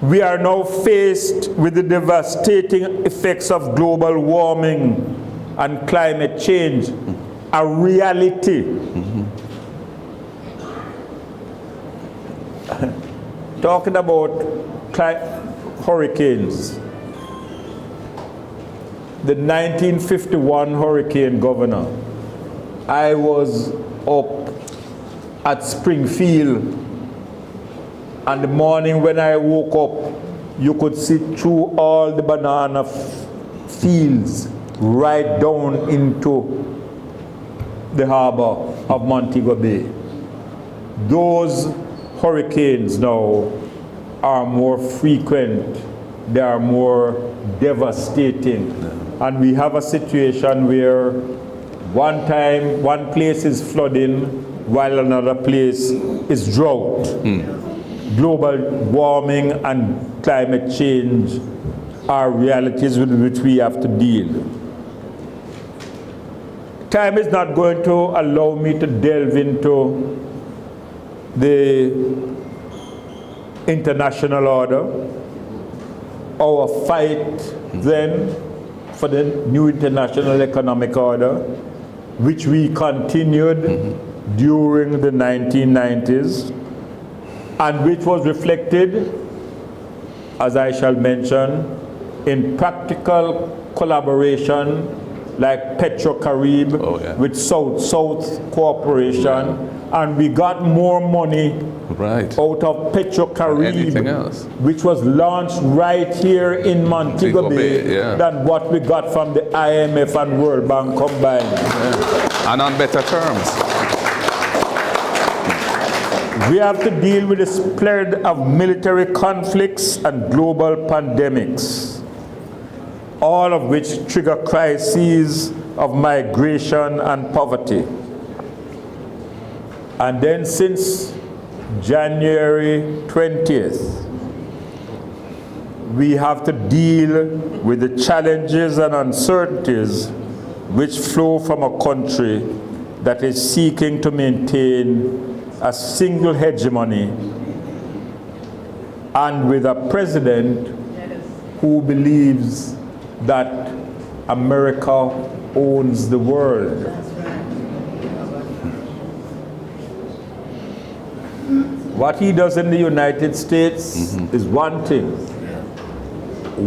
We are now faced with the devastating effects of global warming and climate change, a reality. Talking about hurricanes, the 1951 hurricane, Governor, I was up at Springfield, and the morning when I woke up, you could see through all the banana fields right down into the harbor of Montego Bay. Those hurricanes now are more frequent they are more devastating. And we have a situation where one place is flooding while another place is drought. Global warming and climate change are realities with which we have to deal. Time is not going to allow me to delve into the international order, our fight then for the new international economic order, which we continued during the 1990s, and which was reflected, as I shall mention, in practical collaboration like Petro-Carib with South-South cooperation, and we got more money out of Petro-Carib, which was launched right here in Montego Bay, than what we got from the IMF and World Bank combined. And on better terms. We have to deal with the spread of military conflicts and global pandemics, all of which trigger crises of migration and poverty. And then since January 20th, we have to deal with the challenges and uncertainties which flow from a country that is seeking to maintain a single hegemony, and with a president who believes that America owns the world. What he does in the United States is one thing.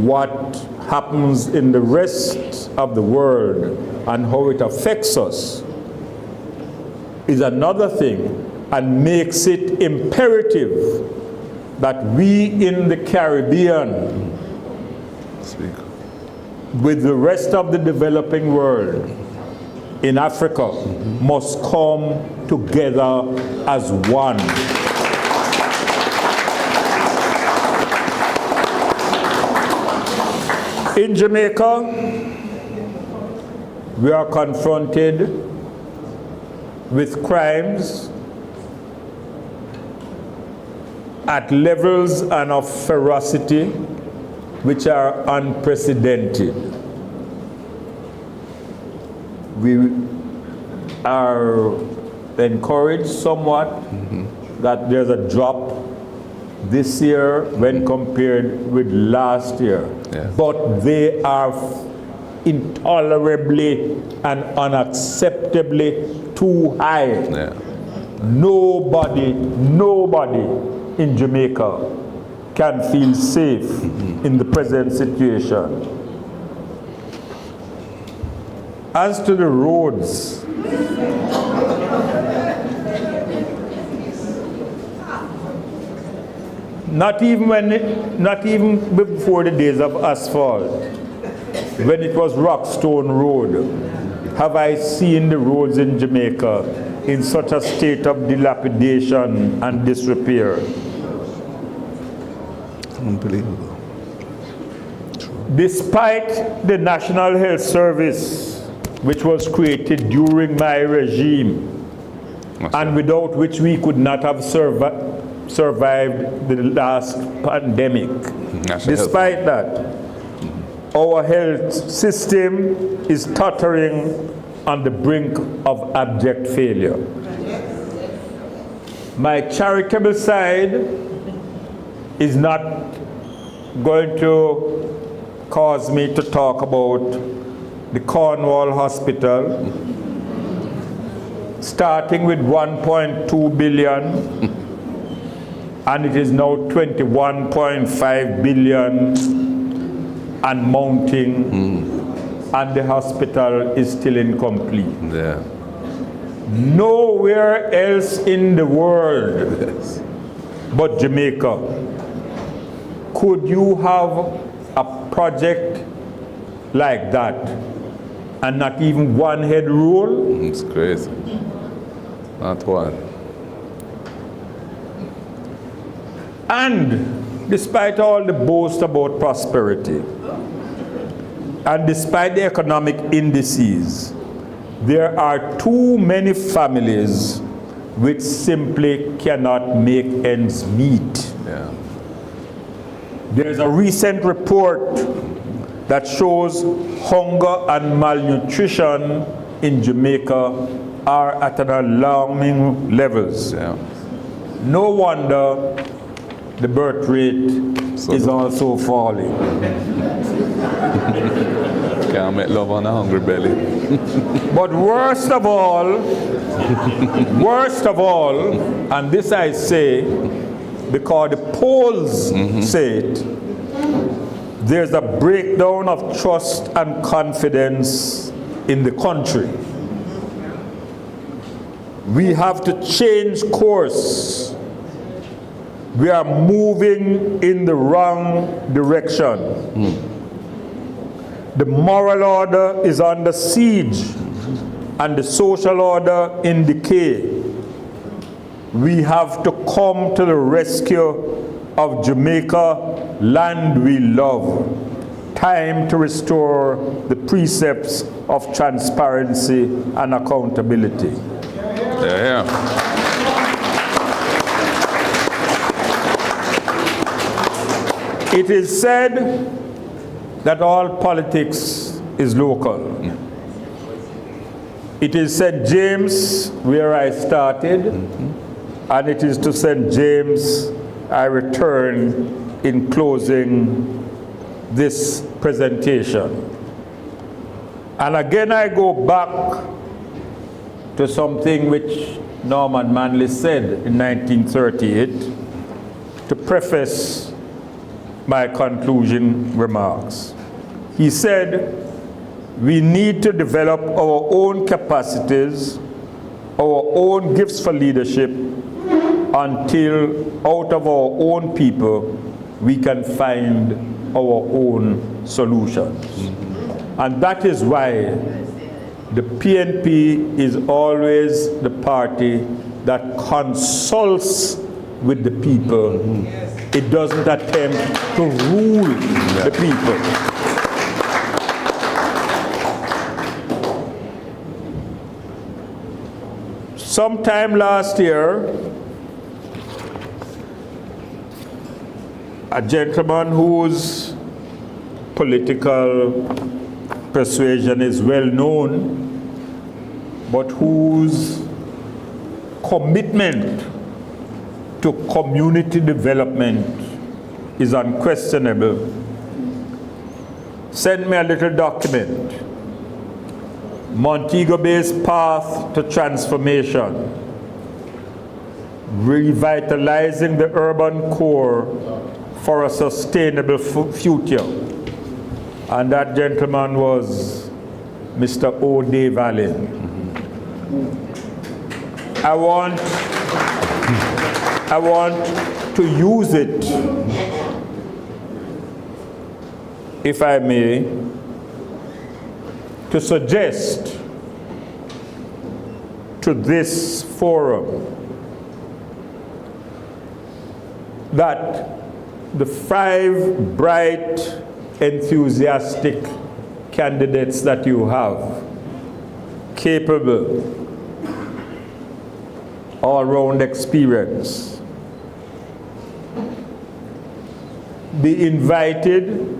What happens in the rest of the world and how it affects us is another thing, and makes it imperative that we in the Caribbean, with the rest of the developing world, in Africa, must come together as one. In Jamaica, we are confronted with crimes at levels and of ferocity which are unprecedented. We are encouraged somewhat that there's a drop this year when compared with last year. But they are intolerably and unacceptably too high. Nobody in Jamaica can feel safe in the present situation. As to the roads, not even before the days of asphalt, when it was Rockstone Road, have I seen the roads in Jamaica in such a state of dilapidation and disrepair. Unbelievable. Despite the National Health Service, which was created during my regime, and without which we could not have survived the last pandemic. Despite that, our health system is tottering on the brink of abject failure. My charitable side is not going to cause me to talk about the Cornwall Hospital, starting with 1.2 billion, and it is now 21.5 billion and mounting, and the hospital is still incomplete. Nowhere else in the world but Jamaica could you have a project like that and not even one head rule. It's crazy. Not one. And despite all the boast about prosperity, and despite the economic indices, there are too many families which simply cannot make ends meet. Yeah. There's a recent report that shows hunger and malnutrition in Jamaica are at an alarming levels. Yeah. No wonder the birth rate is also falling. Can't make love on a hungry belly. But worst of all, and this I say because the polls say it, there's a breakdown of trust and confidence in the country. We have to change course. We are moving in the wrong direction. The moral order is under siege and the social order in decay. We have to come to the rescue of Jamaica, land we love. Time to restore the precepts of transparency and accountability. Yeah. It is said that all politics is local. It is St. James where I started, and it is to St. James I return in closing this presentation. And again I go back to something which Norman Manley said in 1938 to preface my conclusion remarks. He said, we need to develop our own capacities, our own gifts for leadership, until out of our own people we can find our own solutions. And that is why the PNP is always the party that consults with the people. It doesn't attempt to rule the people. Sometime last year, a gentleman whose political persuasion is well known, but whose commitment to community development is unquestionable, sent me a little document, Montego Bay's Path to Transformation, Revitalizing the Urban Core for a Sustainable Future. And that gentleman was Mr. O.D. Vallin. I want to use it, if I may, to suggest to this forum that the 5 bright, enthusiastic candidates that you have, capable, all-round experience, be invited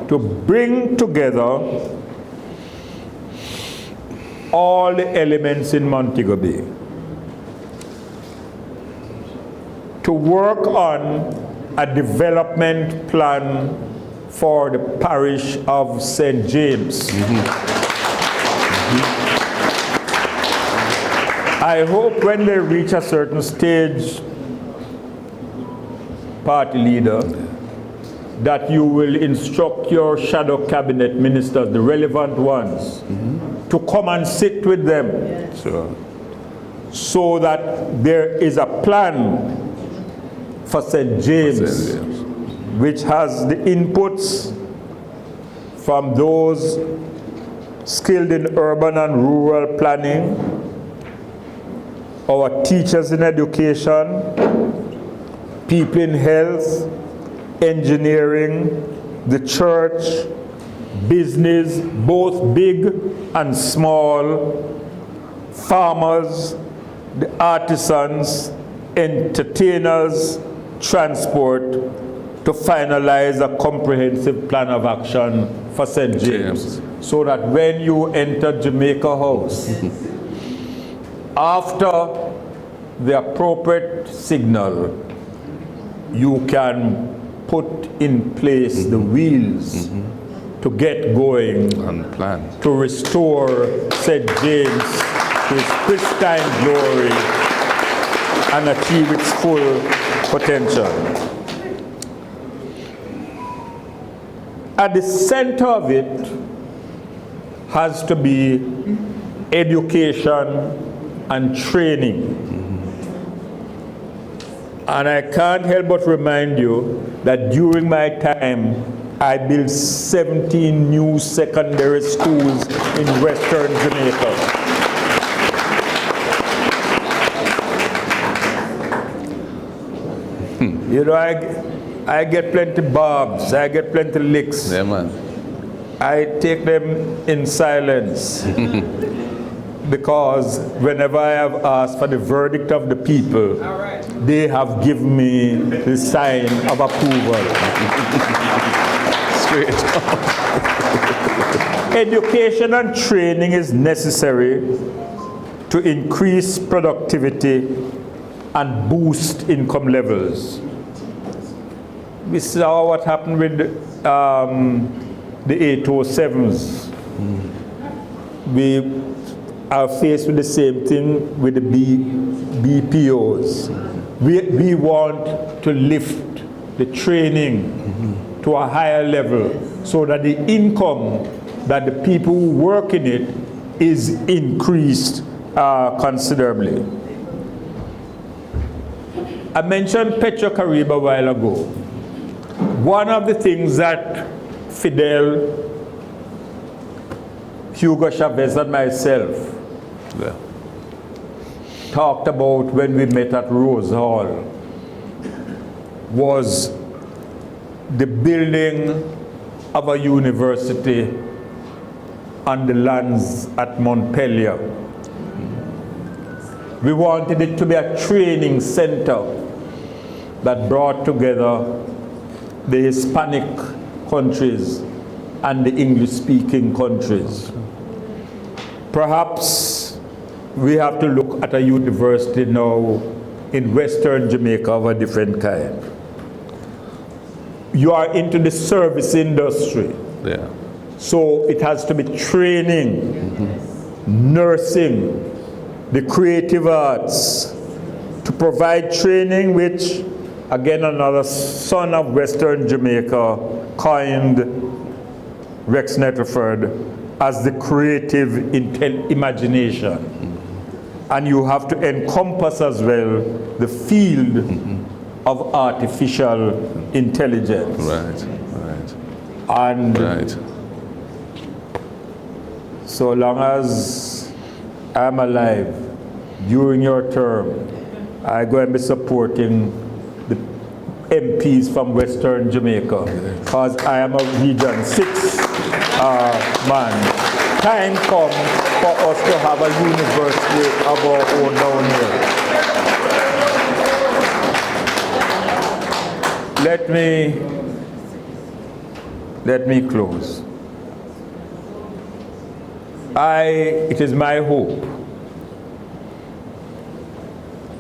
to bring together all the elements in Montego Bay to work on a development plan for the parish of St. James. I hope when they reach a certain stage, party leader, that you will instruct your shadow cabinet ministers, the relevant ones, to come and sit with them. Sure. So that there is a plan for St. James, which has the inputs from those skilled in urban and rural planning, our teachers in education, people in health, engineering, the church, business, both big and small, farmers, the artisans, entertainers, transport, to finalize a comprehensive plan of action for St. James, so that when you enter Jamaica House, after the appropriate signal, you can put in place the wheels to get going And plan. to restore St. James to its pristine glory and achieve its full potential. At the center of it has to be education and training. And I can't help but remind you that during my time, I built 17 new secondary schools in Western Jamaica. You know, I get plenty barbs, I get plenty licks. Yeah, man. I take them in silence. Because whenever I have asked for the verdict of the people, they have given me the sign of approval. Straight. Education and training is necessary to increase productivity and boost income levels. We saw what happened with the 807s. We are faced with the same thing with the BPOs. We want to lift the training to a higher level so that the income that the people who work in it is increased considerably. I mentioned Petro-Carib a while ago. One of the things that Fidel, Hugo Chavez and myself talked about when we met at Rose Hall was the building of a university on the lands at Montpelier. We wanted it to be a training center that brought together the Hispanic countries and the English-speaking countries. Perhaps we have to look at a university now in Western Jamaica of a different kind. You are into the service industry. Yeah. So it has to be training, nursing, the creative arts, to provide training which, again, another son of Western Jamaica coined Rex Nettleford as the creative imagination. And you have to encompass as well the field of artificial intelligence. Right, right. And Right. so long as I'm alive during your term, I'm going to be supporting the MPs from Western Jamaica, because I am a Region 6 man. Time comes for us to have a university of our own down here. Let me close. It is my hope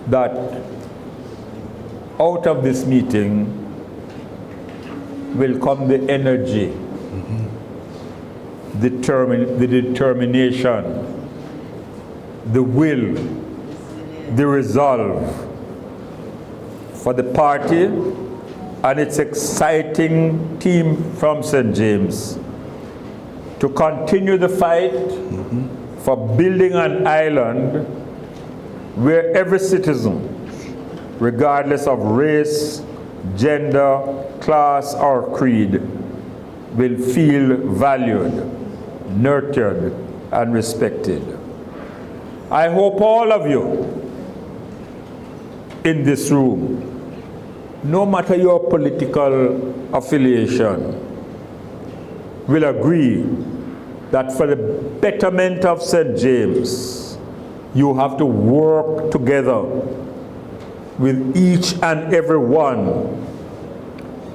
that out of this meeting will come the energy, the determination, the will, the resolve for the party and its exciting team from St. James to continue the fight for building an island where every citizen, regardless of race, gender, class, or creed, will feel valued, nurtured, and respected. I hope all of you in this room no matter your political affiliation, will agree that for the betterment of St. James, you have to work together with each and every one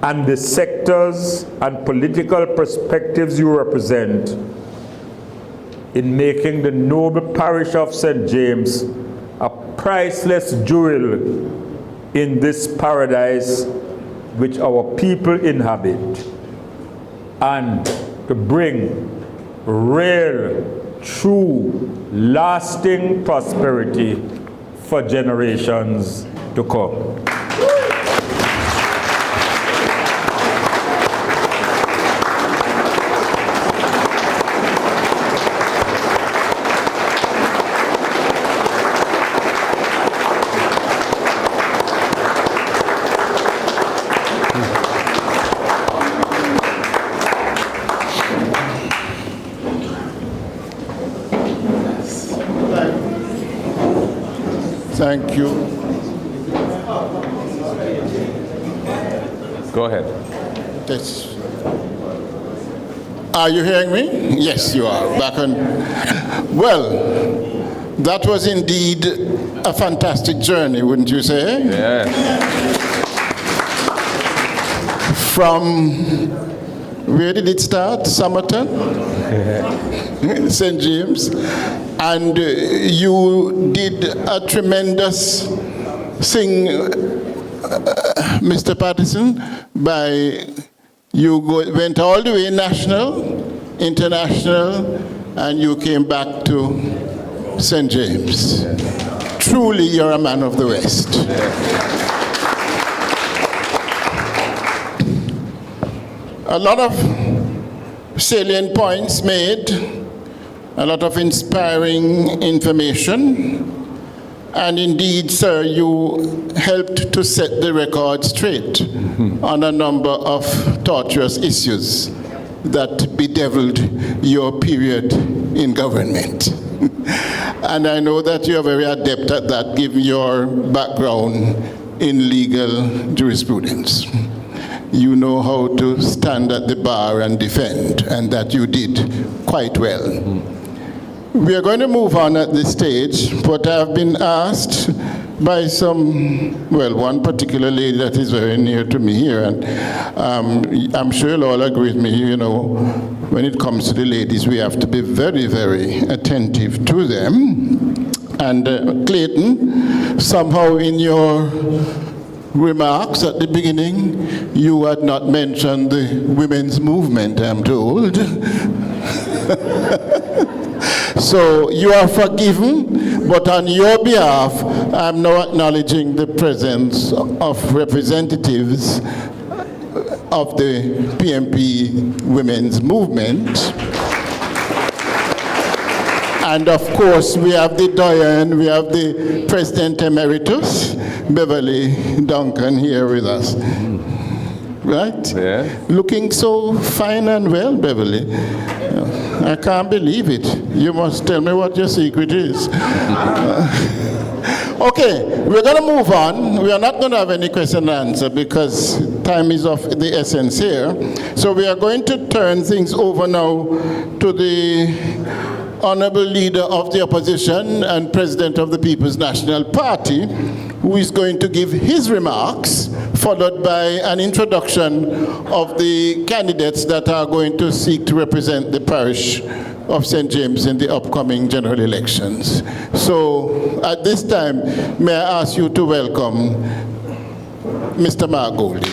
and the sectors and political perspectives you represent in making the noble parish of St. James a priceless jewel in this paradise which our people inhabit, and to bring real, true, lasting prosperity for generations to come. Thank you. Go ahead. Yes. Are you hearing me? Yes, you are. Back on. Well, that was indeed a fantastic journey, wouldn't you say? Yes. From, where did it start? Somerton? St. James. And you did a tremendous thing, Mr. Patterson, by went all the way national, international, and you came back to St. James. Truly, you're a man of the West. A lot of salient points made, a lot of inspiring information, and indeed, sir, you helped to set the record straight on a number of tortuous issues that bedeviled your period in government. And I know that you are very adept at that, given your background in legal jurisprudence. You know how to stand at the bar and defend, and that you did quite well. We are going to move on at this stage, but I've been asked by one particular lady that is very near to me here, and I'm sure you'll all agree with me, you know, when it comes to the ladies, we have to be very, very attentive to them. And Clayton, somehow in your remarks at the beginning, you had not mentioned the women's movement, I'm told. So you are forgiven, but on your behalf, I'm now acknowledging the presence of representatives of the PMP women's movement. And of course, we have the Doyen, we have the President Emeritus, Beverly Duncan, here with us. Right? Yeah. Looking so fine and well, Beverly. I can't believe it. You must tell me what your secret is. Okay, we're going to move on. We are not going to have any question and answer because time is of the essence here. So we are going to turn things over now to the Honorable Leader of the Opposition and President of the People's National Party, who is going to give his remarks, followed by an introduction of the candidates that are going to seek to represent the parish of St. James in the upcoming general elections. So at this time, may I ask you to welcome Mr. Mark Goldie.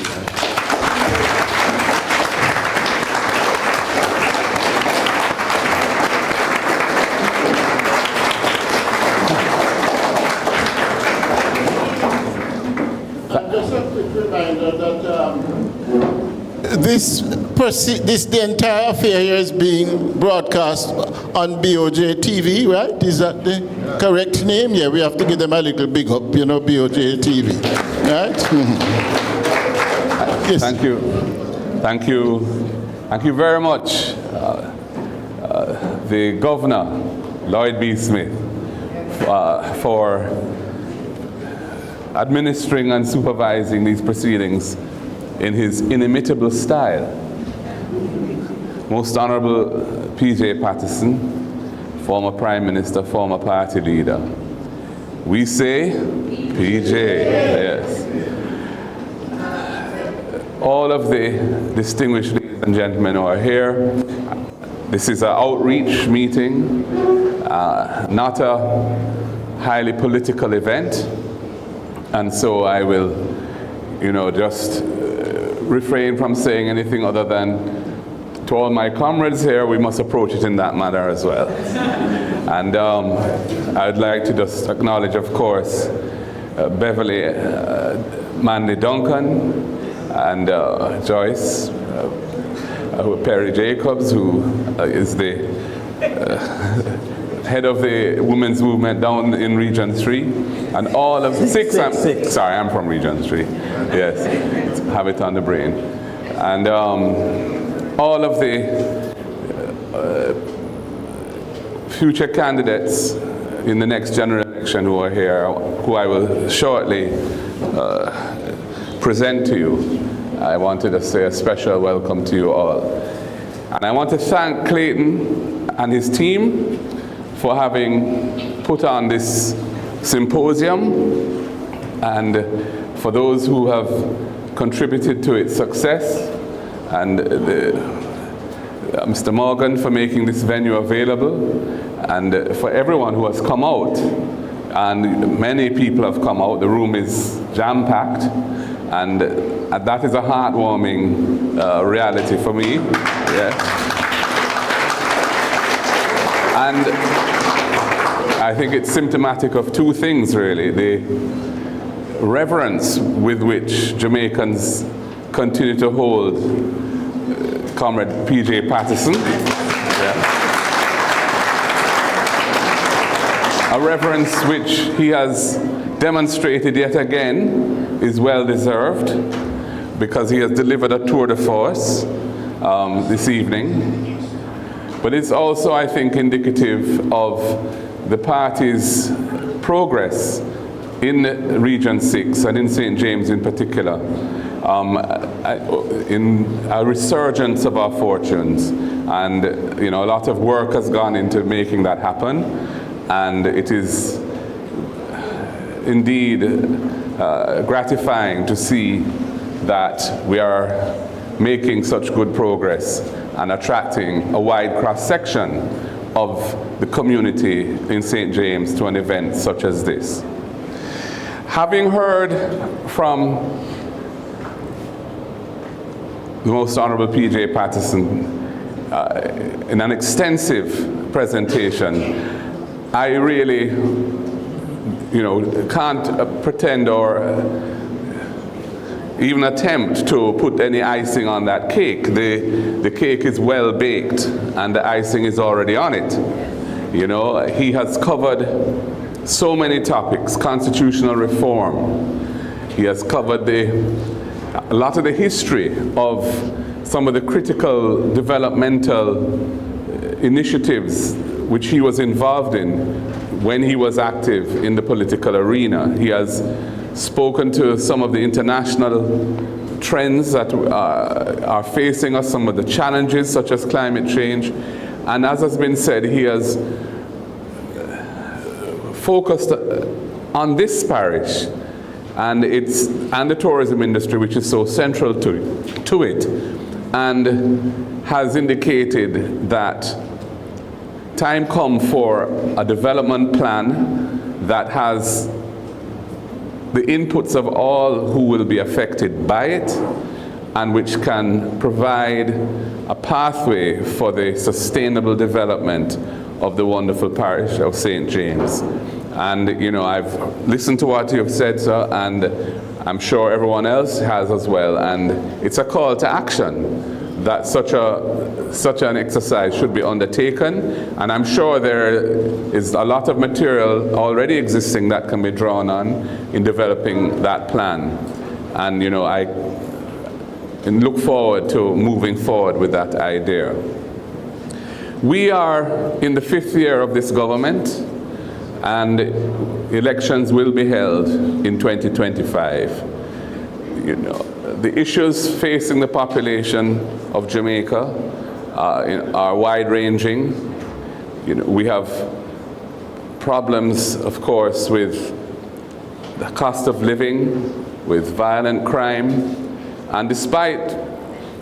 The entire affair here is being broadcast on BOJTV, right? Is that the correct name? Yeah, we have to give them a little big up, you know, BOJTV, right? Yes. Thank you. Thank you. Thank you very much, the Governor, Lloyd B. Smith, for administering and supervising these proceedings in his inimitable style. Most Honorable P.J. Patterson, former Prime Minister, former party leader. We say PJ, yes. All of the distinguished ladies and gentlemen who are here, this is an outreach meeting, not a highly political event, and so I will, just refrain from saying anything other than to all my comrades here, we must approach it in that manner as well. And I'd like to just acknowledge, of course, Beverly Manley Duncan and Joyce Perry Jacobs, who is the head of the women's movement down in Region 3, and all of six. Sorry, I'm from Region 3. Yes, have it on the brain. And all of the future candidates in the next general election who are here, who I will shortly present to you. I wanted to say a special welcome to you all. And I want to thank Clayton and his team for having put on this symposium, and for those who have contributed to its success, and Mr. Morgan for making this venue available, and for everyone who has come out. And many people have come out. The room is jam-packed, and that is a heartwarming reality for me. Yeah. And I think it's symptomatic of two things, really. The reverence with which Jamaicans continue to hold Comrade P.J. Patterson. Yeah. A reverence which he has demonstrated yet again is well deserved, because he has delivered a tour de force this evening. But it's also, I think, indicative of the party's progress in Region 6 and in St. James in particular, in a resurgence of our fortunes. And a lot of work has gone into making that happen, and it is indeed gratifying to see that we are making such good progress and attracting a wide cross-section of the community in St. James to an event such as this. Having heard from the Most Honorable P.J. Patterson in an extensive presentation, I really, can't pretend or even attempt to put any icing on that cake. The cake is well baked and the icing is already on it. He has covered so many topics: constitutional reform. He has covered a lot of the history of some of the critical developmental initiatives which he was involved in when he was active in the political arena. He has spoken to some of the international trends that are facing us, some of the challenges such as climate change. And as has been said, he has focused on this parish and the tourism industry, which is so central to it, and has indicated that time come for a development plan that has the inputs of all who will be affected by it, and which can provide a pathway for the sustainable development of the wonderful parish of St. James. And I've listened to what you've said, sir, and I'm sure everyone else has as well, and it's a call to action that such an exercise should be undertaken, and I'm sure there is a lot of material already existing that can be drawn on in developing that plan. And I look forward to moving forward with that idea. We are in the 5th year of this government. and elections will be held in 2025. You know, the issues facing the population of Jamaica are wide-ranging. You know, we have problems, of course, with the cost of living, with violent crime, and despite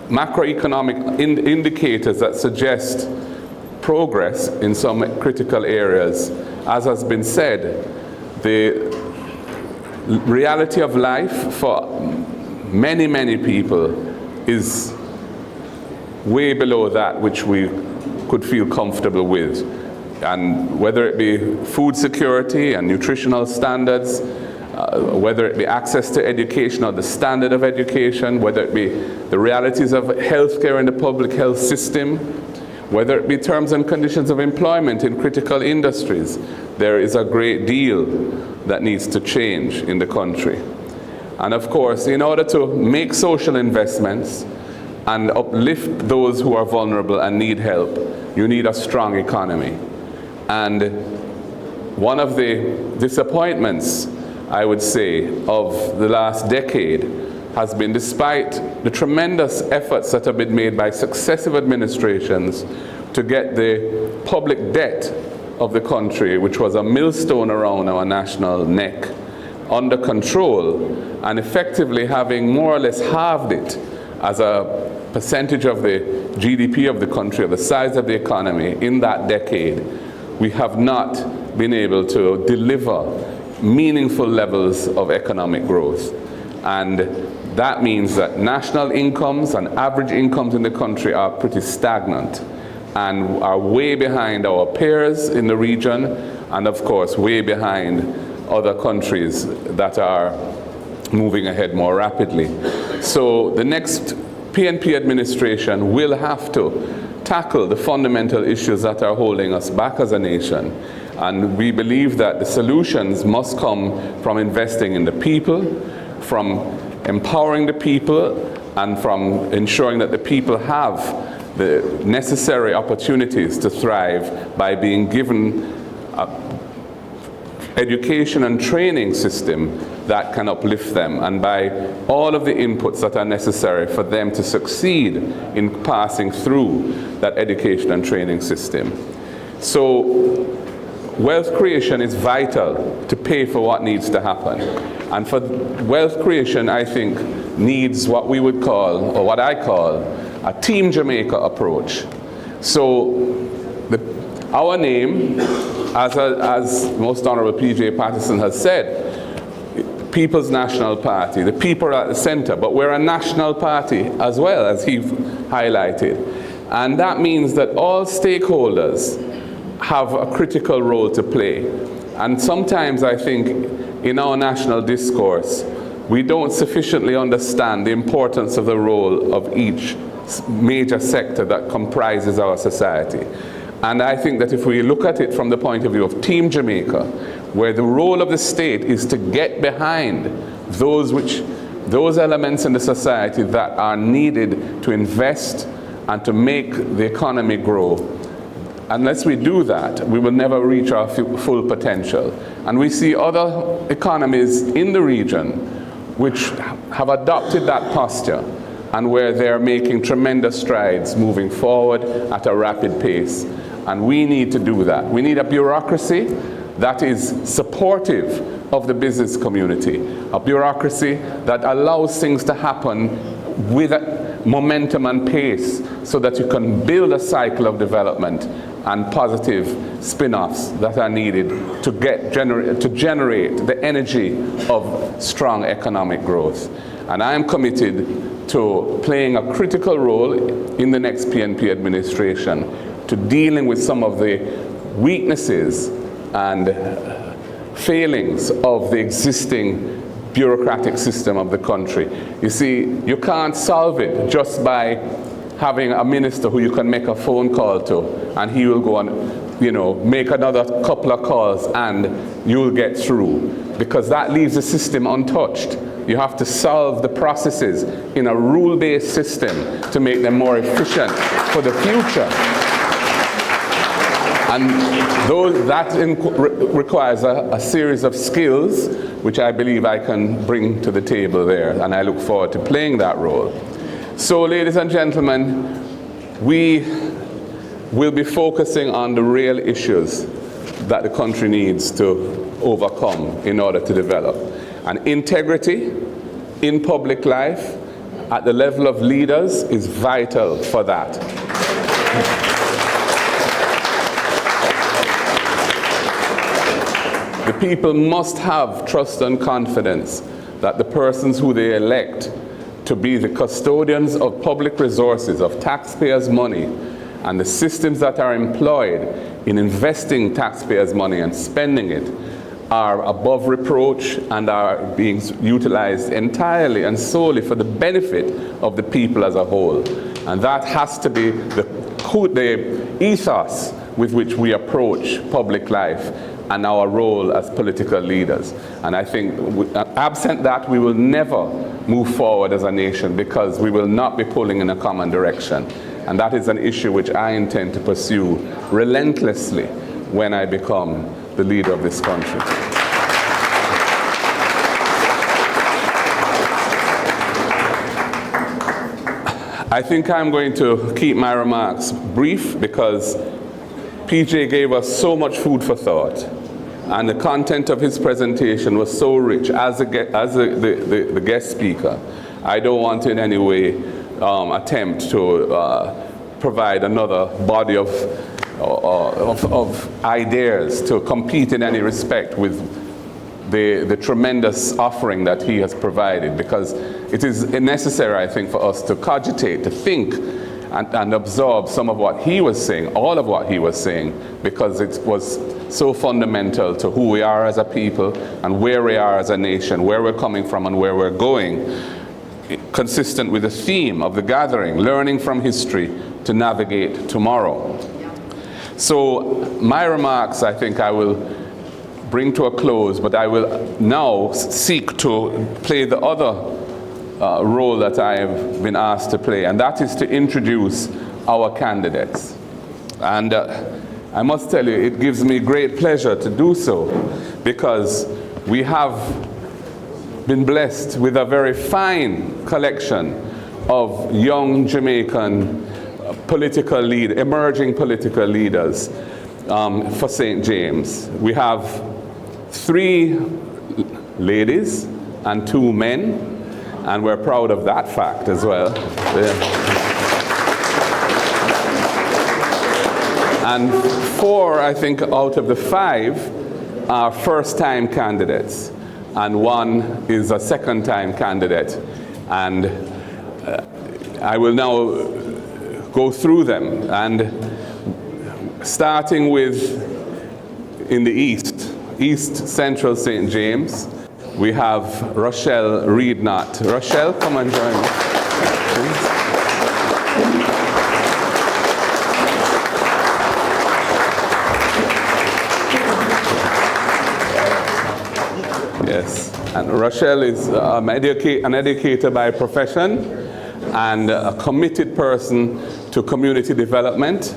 macroeconomic indicators that suggest progress in some critical areas, as has been said, the reality of life for many, many people is way below that which we could feel comfortable with. And whether it be food security and nutritional standards, whether it be access to education or the standard of education, whether it be the realities of healthcare in the public health system, whether it be terms and conditions of employment in critical industries, there is a great deal that needs to change in the country. And of course, in order to make social investments and uplift those who are vulnerable and need help, you need a strong economy. And one of the disappointments, I would say, of the last decade has been, despite the tremendous efforts that have been made by successive administrations to get the public debt of the country, which was a millstone around our national neck, under control, and effectively having more or less halved it as a percentage of the GDP of the country, of the size of the economy in that decade, we have not been able to deliver meaningful levels of economic growth. And that means that national incomes and average incomes in the country are pretty stagnant and are way behind our peers in the region, and of course way behind other countries that are moving ahead more rapidly. So the next PNP administration will have to tackle the fundamental issues that are holding us back as a nation. And we believe that the solutions must come from investing in the people, from empowering the people, and from ensuring that the people have the necessary opportunities to thrive by being given an education and training system that can uplift them, and by all of the inputs that are necessary for them to succeed in passing through that education and training system. So wealth creation is vital to pay for what needs to happen. And for wealth creation, I think, needs what we would call, or what I call, a Team Jamaica approach. So our name, as Most Honorable P.J. Patterson has said, People's National Party, the people are at the center, but we're a national party as well, as he highlighted. And that means that all stakeholders have a critical role to play. And sometimes I think in our national discourse, we don't sufficiently understand the importance of the role of each major sector that comprises our society. And I think that if we look at it from the point of view of Team Jamaica, where the role of the state is to get behind those elements in the society that are needed to invest and to make the economy grow. Unless we do that, we will never reach our full potential. And we see other economies in the region which have adopted that posture, and where they're making tremendous strides moving forward at a rapid pace. And we need to do that. We need a bureaucracy that is supportive of the business community, a bureaucracy that allows things to happen with momentum and pace, so that you can build a cycle of development and positive spin-offs that are needed to generate the energy of strong economic growth. And I am committed to playing a critical role in the next PNP administration, to dealing with some of the weaknesses and failings of the existing bureaucratic system of the country. You see, you can't solve it just by having a minister who you can make a phone call to, and he will go and, make another couple of calls and you'll get through, because that leaves the system untouched. You have to solve the processes in a rule-based system to make them more efficient for the future. And requires a series of skills which I believe I can bring to the table there, and I look forward to playing that role. So, ladies and gentlemen, we will be focusing on the real issues that the country needs to overcome in order to develop. And integrity in public life at the level of leaders is vital for that. The people must have trust and confidence that the persons who they elect to be the custodians of public resources, of taxpayers' money, and the systems that are employed in investing taxpayers' money and spending it are above reproach and are being utilized entirely and solely for the benefit of the people as a whole. And that has to be the ethos with which we approach public life and our role as political leaders. And I think absent that, we will never move forward as a nation, because we will not be pulling in a common direction. And that is an issue which I intend to pursue relentlessly when I become the leader of this country. I think I'm going to keep my remarks brief, because PJ gave us so much food for thought, and the content of his presentation was so rich as the guest speaker. I don't want to in any way attempt to provide another body of ideas to compete in any respect with the tremendous offering that he has provided, because it is necessary, I think, for us to cogitate, to think, and absorb some of what he was saying, all of what he was saying, because it was so fundamental to who we are as a people and where we are as a nation, where we're coming from and where we're going, consistent with the theme of the gathering, learning from history to navigate tomorrow. So my remarks, I think I will bring to a close, but I will now seek to play the other role that I have been asked to play, and that is to introduce our candidates. And I must tell you, it gives me great pleasure to do so, because we have been blessed with a very fine collection of young Jamaican emerging political leaders for St. James. We have 3 ladies and 2 men, and we're proud of that fact as well. And 4, I think, out of the 5 are first-time candidates, and 1 is a second-time candidate. And I will now go through them, and starting with in the East Central St. James, we have Rochelle Reed-Knott. Rochelle, come and join me, please. Yes, and Rochelle is an educator by profession and a committed person to community development.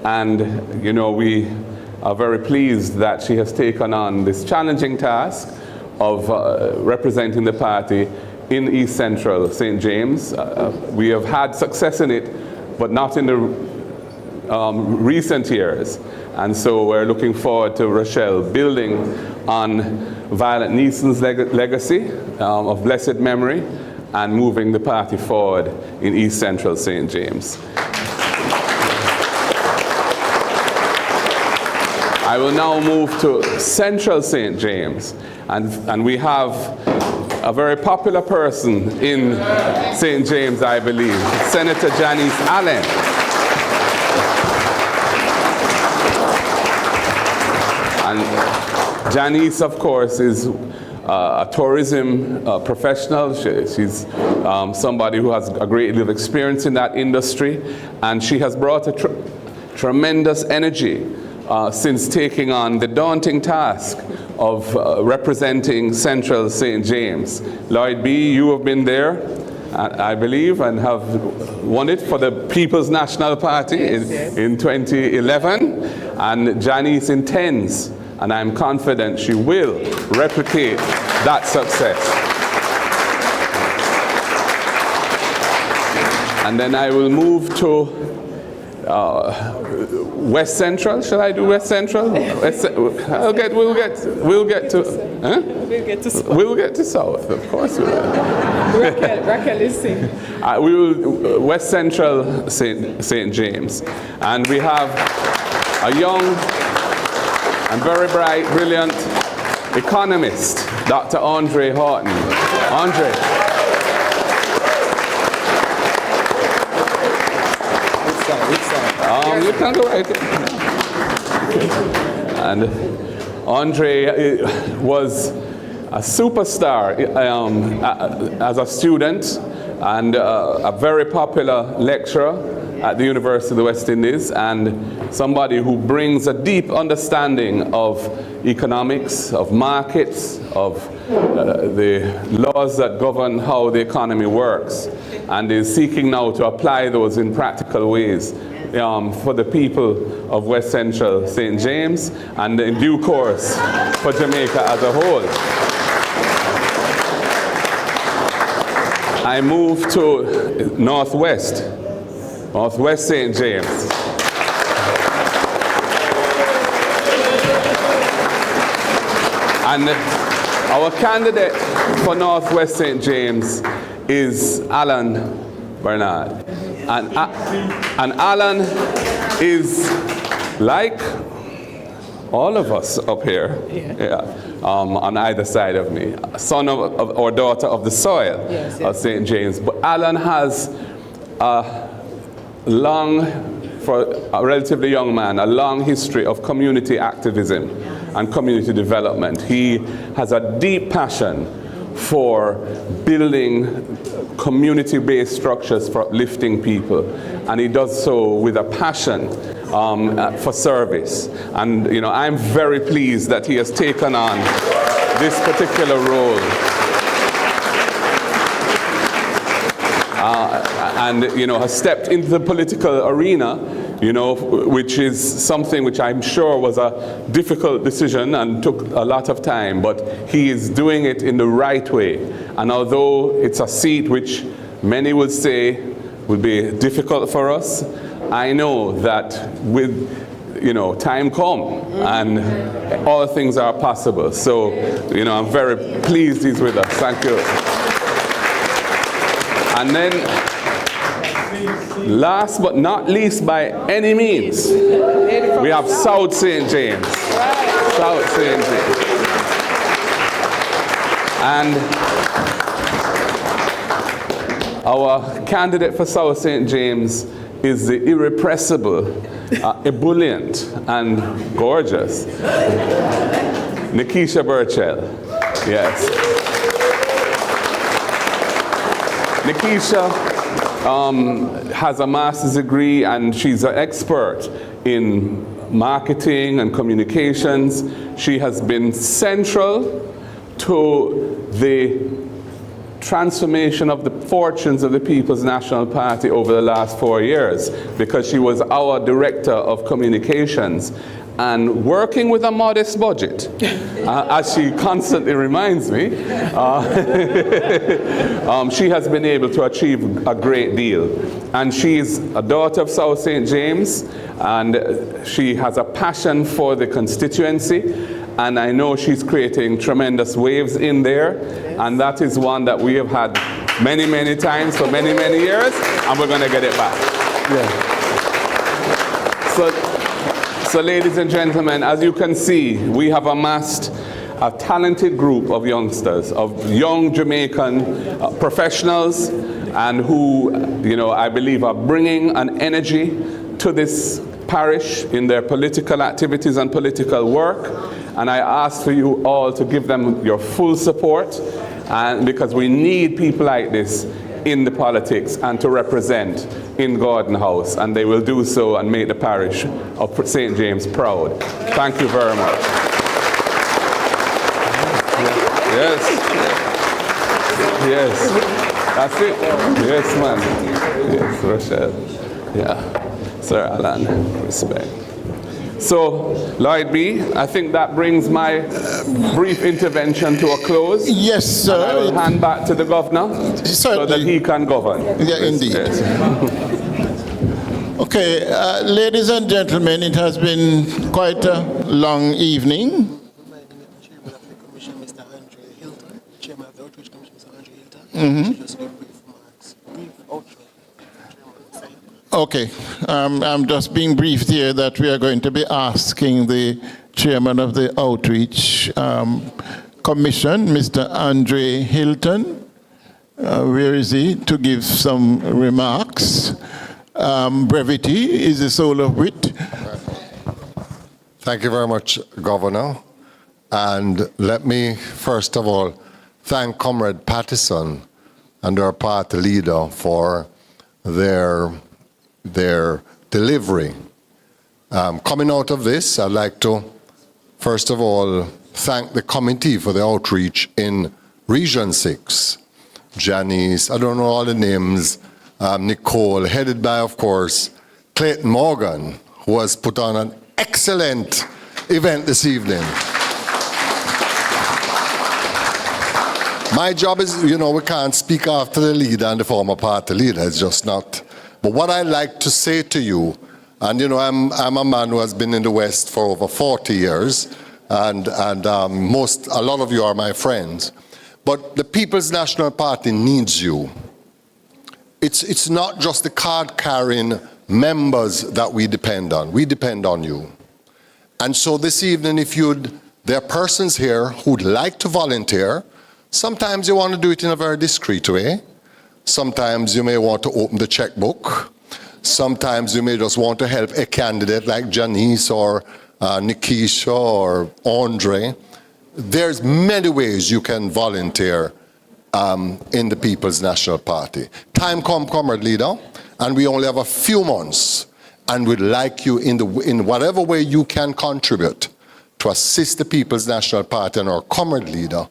And, you know, we are very pleased that she has taken on this challenging task of representing the party in East Central St. James. We have had success in it, but not in the recent years. And so we're looking forward to Rochelle building on Violet Neeson's legacy of blessed memory and moving the party forward in East Central St. James. I will now move to Central St. James, and we have a very popular person in St. James, I believe, Senator Janice Allen. And Janice, of course, is a tourism professional. She's somebody who has a great deal of experience in that industry, and she has brought a tremendous energy since taking on the daunting task of representing Central St. James. Lloyd B., you have been there, I believe, and have won it for the People's National Party in 2011. And Janice intends, and I'm confident she will, replicate that success. And then I will move to West Central. Shall I do West Central? We'll get to. Huh? We'll get to South, of course. We will. Raquel is saying. We will West Central St. James, and we have a young and very bright, brilliant economist, Dr. Andre Horton. Andre. You can go right here. And Andre was a superstar as a student and a very popular lecturer at the University of the West Indies, and somebody who brings a deep understanding of economics, of markets, of the laws that govern how the economy works, and is seeking now to apply those in practical ways for the people of West Central St. James, and in due course for Jamaica as a whole. I move to Northwest St. James. And our candidate for Northwest St. James is Alan Bernard. And Alan is like all of us up here, on either side of me, son of or daughter of the soil of St. James. But Alan has for a relatively young man, a long history of community activism and community development. He has a deep passion for building community-based structures for uplifting people, and he does so with a passion for service. And I'm very pleased that he has taken on this particular role. And has stepped into the political arena, which is something which I'm sure was a difficult decision and took a lot of time, but he is doing it in the right way. And although it's a seat which many would say will be difficult for us, I know that with time come and all things are possible. So I'm very pleased he's with us. Thank you. And then last but not least by any means, we have South St. James. South St. James. And our candidate for South St. James is the irrepressible, ebullient, and gorgeous Nikisha Burchell. Yes. Nikisha has a master's degree, and she's an expert in marketing and communications. She has been central to the transformation of the fortunes of the People's National Party over the last 4 years, because she was our director of communications, and working with a modest budget, as she constantly reminds me, she has been able to achieve a great deal. And she's a daughter of South St. James, and she has a passion for the constituency, and I know she's creating tremendous waves in there, and that is one that we have had many, many times for many, many years, and we're going to get it back. Yeah. So ladies and gentlemen, as you can see, we have amassed a talented group of youngsters, of young Jamaican professionals, and who, I believe are bringing an energy to this parish in their political activities and political work. And I ask for you all to give them your full support, and because we need people like this in the politics and to represent in Gordon House, and they will do so and make the parish of St. James proud. Thank you very much. Yes. Yes. That's it. Yes, man. Yes, Rochelle. Yeah. Sir Alan, respect. So, Lloyd B., I think that brings my brief intervention to a close. Yes, sir. And I will hand back to the governor so that he can govern. Yeah, indeed. Okay, ladies and gentlemen, it has been quite a long evening. Okay, I'm just being briefed here that we are going to be asking the chairman of the Outreach Commission, Mr. Andre Hilton, where is he, to give some remarks. Brevity is the soul of wit. Thank you very much, Governor. And let me, first of all, thank Comrade Patterson and our party leader for their delivery. Coming out of this, I'd like to, first of all, thank the committee for the outreach in Region 6. Janice, I don't know all the names, Nicole, headed by, of course, Clayton Morgan, who has put on an excellent event this evening. My job is, we can't speak after the leader and the former party leader, it's just not. But what I like to say to you, and I'm a man who has been in the West for over 40 years, and a lot of you are my friends, but the People's National Party needs you. It's not just the card-carrying members that we depend on you. And so this evening, there are persons here who'd like to volunteer. Sometimes you want to do it in a very discreet way. Sometimes you may want to open the checkbook. Sometimes you may just want to help a candidate like Janice or Nikisha or Andre. There's many ways you can volunteer in the People's National Party. Time come, Comrade Leader, and we only have a few months, and we'd like you in whatever way you can contribute to assist the People's National Party and our Comrade Leader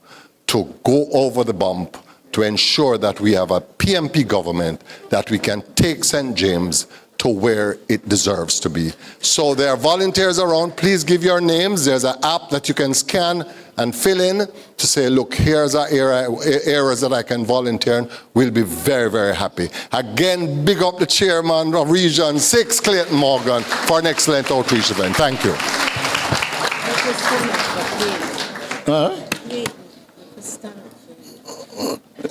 to go over the bump to ensure that we have a PMP government that we can take St. James to where it deserves to be. So there are volunteers around. Please give your names. There's an app that you can scan and fill in to say, look, here's our areas that I can volunteer in. We'll be very, very happy. Again, big up the chairman of Region 6, Clayton Morgan, for an excellent outreach event. Thank you.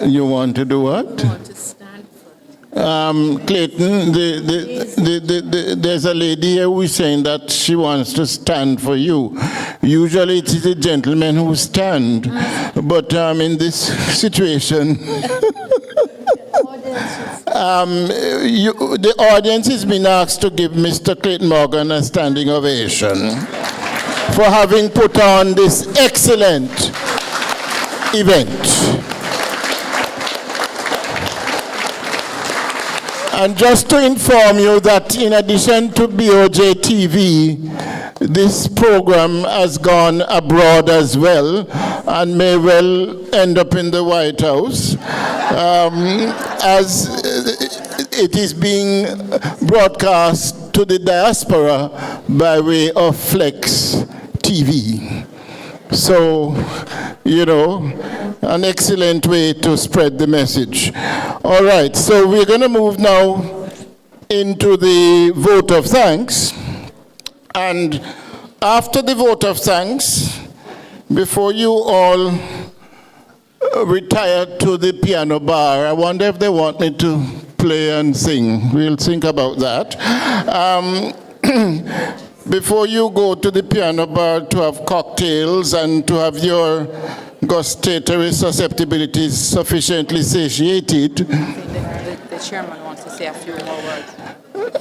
You want to do what? I want to stand for Clayton, there's a lady here who is saying that she wants to stand for you. Usually it is the gentlemen who stand, but in this situation, the audience has been asked to give Mr. Clayton Morgan a standing ovation for having put on this excellent event. And just to inform you that in addition to BOJTV, this program has gone abroad as well and may well end up in the White House as it is being broadcast to the diaspora by way of Flex TV. So, an excellent way to spread the message. All right, so we're going to move now into the vote of thanks. And after the vote of thanks, before you all retire to the piano bar, I wonder if they want me to play and sing. We'll think about that. Before you go to the piano bar to have cocktails and to have your gustatory susceptibilities sufficiently satiated, the chairman wants to say a few more words.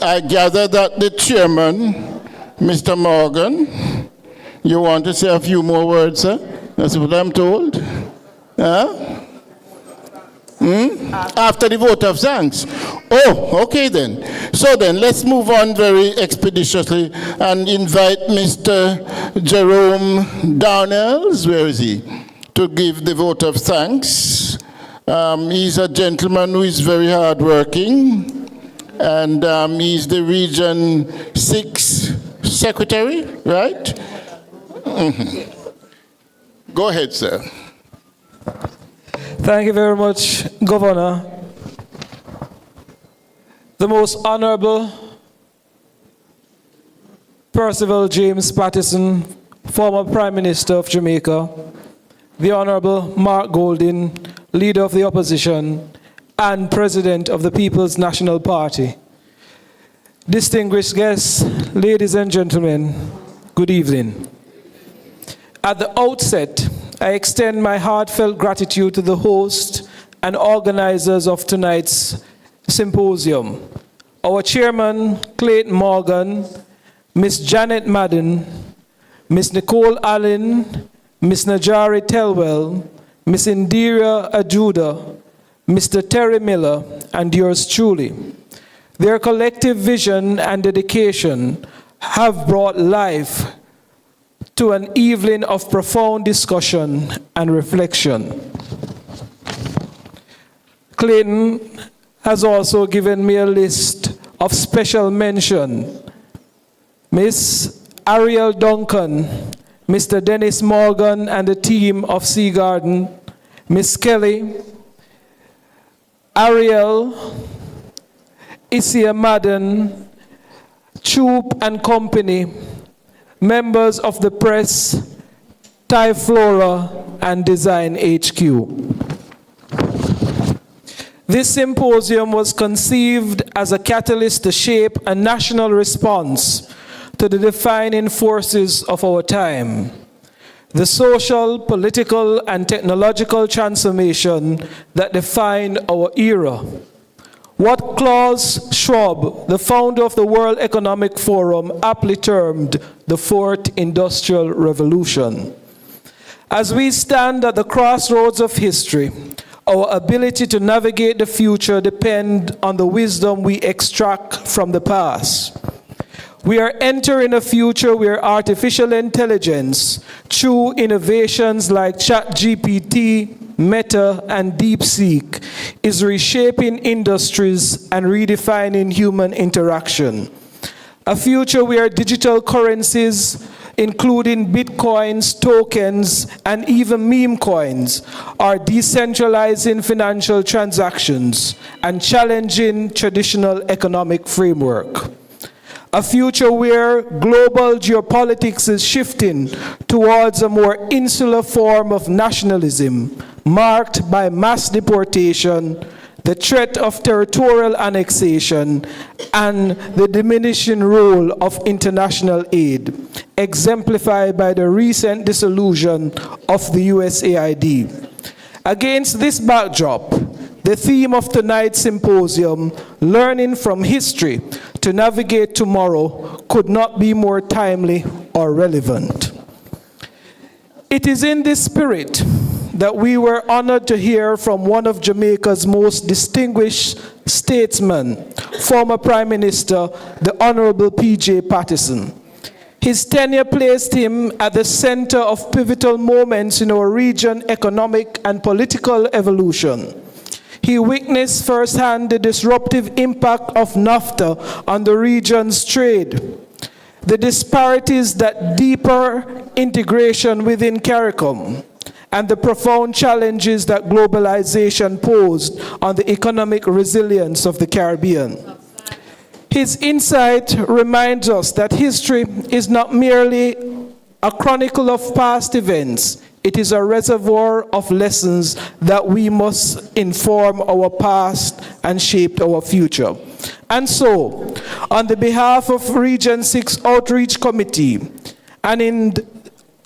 I gather that the chairman, Mr. Morgan, you want to say a few more words, sir? That's what I'm told. Huh? After the vote of thanks. Oh, okay then. So then, let's move on very expeditiously and invite Mr. Jerome Darnells, where is he, to give the vote of thanks. He's a gentleman who is very hardworking, and he's the Region 6 Secretary, right? Mhm. Go ahead, sir. Thank you very much, Governor. The Most Honorable Percival James Patterson, former Prime Minister of Jamaica, the Honorable Mark Golding, Leader of the Opposition and President of the People's National Party. Distinguished guests, ladies and gentlemen, good evening. At the outset, I extend my heartfelt gratitude to the host and organizers of tonight's symposium, our chairman, Clayton Morgan, Ms. Janet Madden, Ms. Nicole Allen, Ms. Najari Telwell, Ms. Indira Ajuda, Mr. Terry Miller, and yours truly. Their collective vision and dedication have brought life to an evening of profound discussion and reflection. Clayton has also given me a list of special mention. Miss Ariel Duncan, Mr. Dennis Morgan and the team of Sea Garden, Miss Kelly, Ariel, Isia Madden, Troop and Company, members of the press, Thai Flora, and Design HQ. This symposium was conceived as a catalyst to shape a national response to the defining forces of our time, the social, political, and technological transformation that define our era. What Klaus Schwab, the founder of the World Economic Forum, aptly termed the Fourth Industrial Revolution. As we stand at the crossroads of history, our ability to navigate the future depends on the wisdom we extract from the past. We are entering a future where artificial intelligence, through innovations like ChatGPT, Meta, and DeepSeek, is reshaping industries and redefining human interaction. A future where digital currencies, including bitcoins, tokens, and even meme coins, are decentralizing financial transactions and challenging traditional economic framework. A future where global geopolitics is shifting towards a more insular form of nationalism, marked by mass deportation, the threat of territorial annexation, and the diminishing role of international aid, exemplified by the recent dissolution of the USAID. Against this backdrop, the theme of tonight's symposium, Learning from History to Navigate Tomorrow, could not be more timely or relevant. It is in this spirit that we were honored to hear from one of Jamaica's most distinguished statesmen, former Prime Minister, the Honorable P.J. Patterson. His tenure placed him at the center of pivotal moments in our region's economic and political evolution. He witnessed firsthand the disruptive impact of NAFTA on the region's trade, the disparities that deeper integration within CARICOM, and the profound challenges that globalization posed on the economic resilience of the Caribbean. His insight reminds us that history is not merely a chronicle of past events. It is a reservoir of lessons that we must inform our past and shape our future. And so, on the behalf of Region 6 Outreach Committee, and in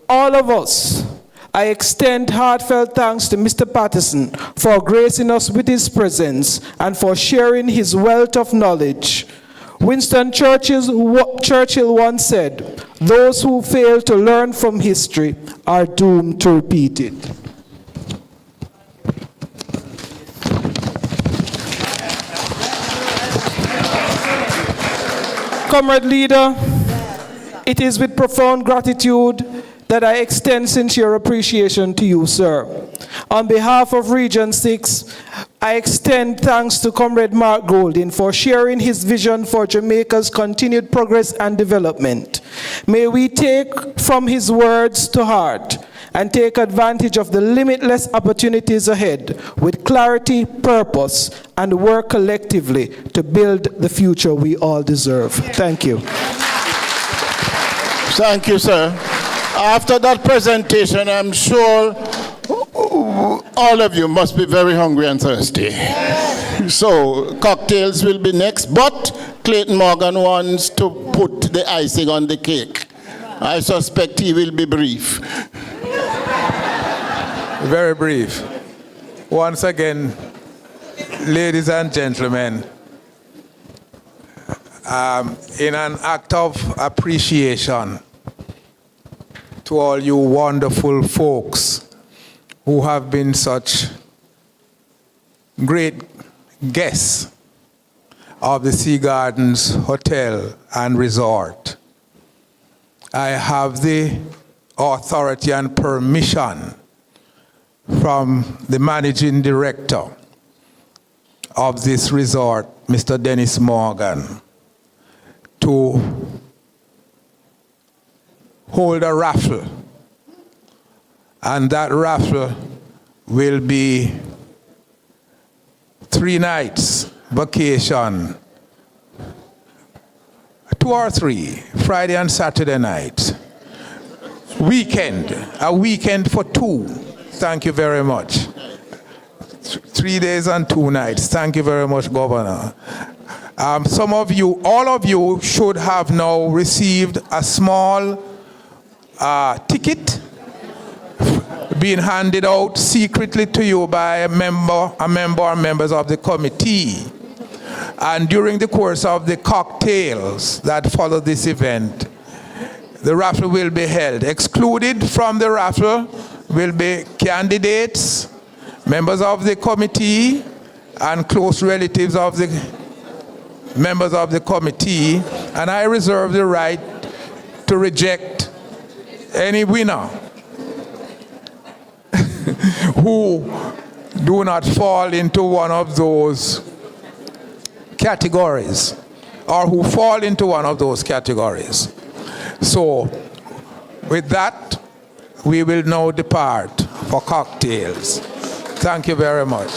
all of us, I extend heartfelt thanks to Mr. Patterson for gracing us with his presence and for sharing his wealth of knowledge. Winston Churchill once said, "Those who fail to learn from history are doomed to repeat it." Comrade Leader, it is with profound gratitude that I extend sincere appreciation to you, sir. On behalf of Region 6, I extend thanks to Comrade Mark Golding for sharing his vision for Jamaica's continued progress and development. May we take from his words to heart and take advantage of the limitless opportunities ahead with clarity, purpose, and work collectively to build the future we all deserve. Thank you. Thank you, sir. After that presentation, I'm sure all of you must be very hungry and thirsty. So cocktails will be next, but Clayton Morgan wants to put the icing on the cake. I suspect he will be brief. Very brief. Once again, ladies and gentlemen, in an act of appreciation to all you wonderful folks who have been such great guests of the Sea Gardens Hotel and Resort, I have the authority and permission from the managing director of this resort, Mr. Dennis Morgan, to hold a raffle. And that raffle will be 3 nights vacation, 2 or 3, Friday and Saturday nights. Weekend, a weekend for 2. Thank you very much. 3 days and 2 nights. Thank you very much, Governor. Some of you, all of you should have now received a small ticket being handed out secretly to you by a member or members of the committee. And during the course of the cocktails that follow this event, the raffle will be held. Excluded from the raffle will be candidates, members of the committee, and close relatives of the members of the committee. And I reserve the right to reject any winner who do not fall into one of those categories, or who fall into one of those categories. So, with that, we will now depart for cocktails. Thank you very much.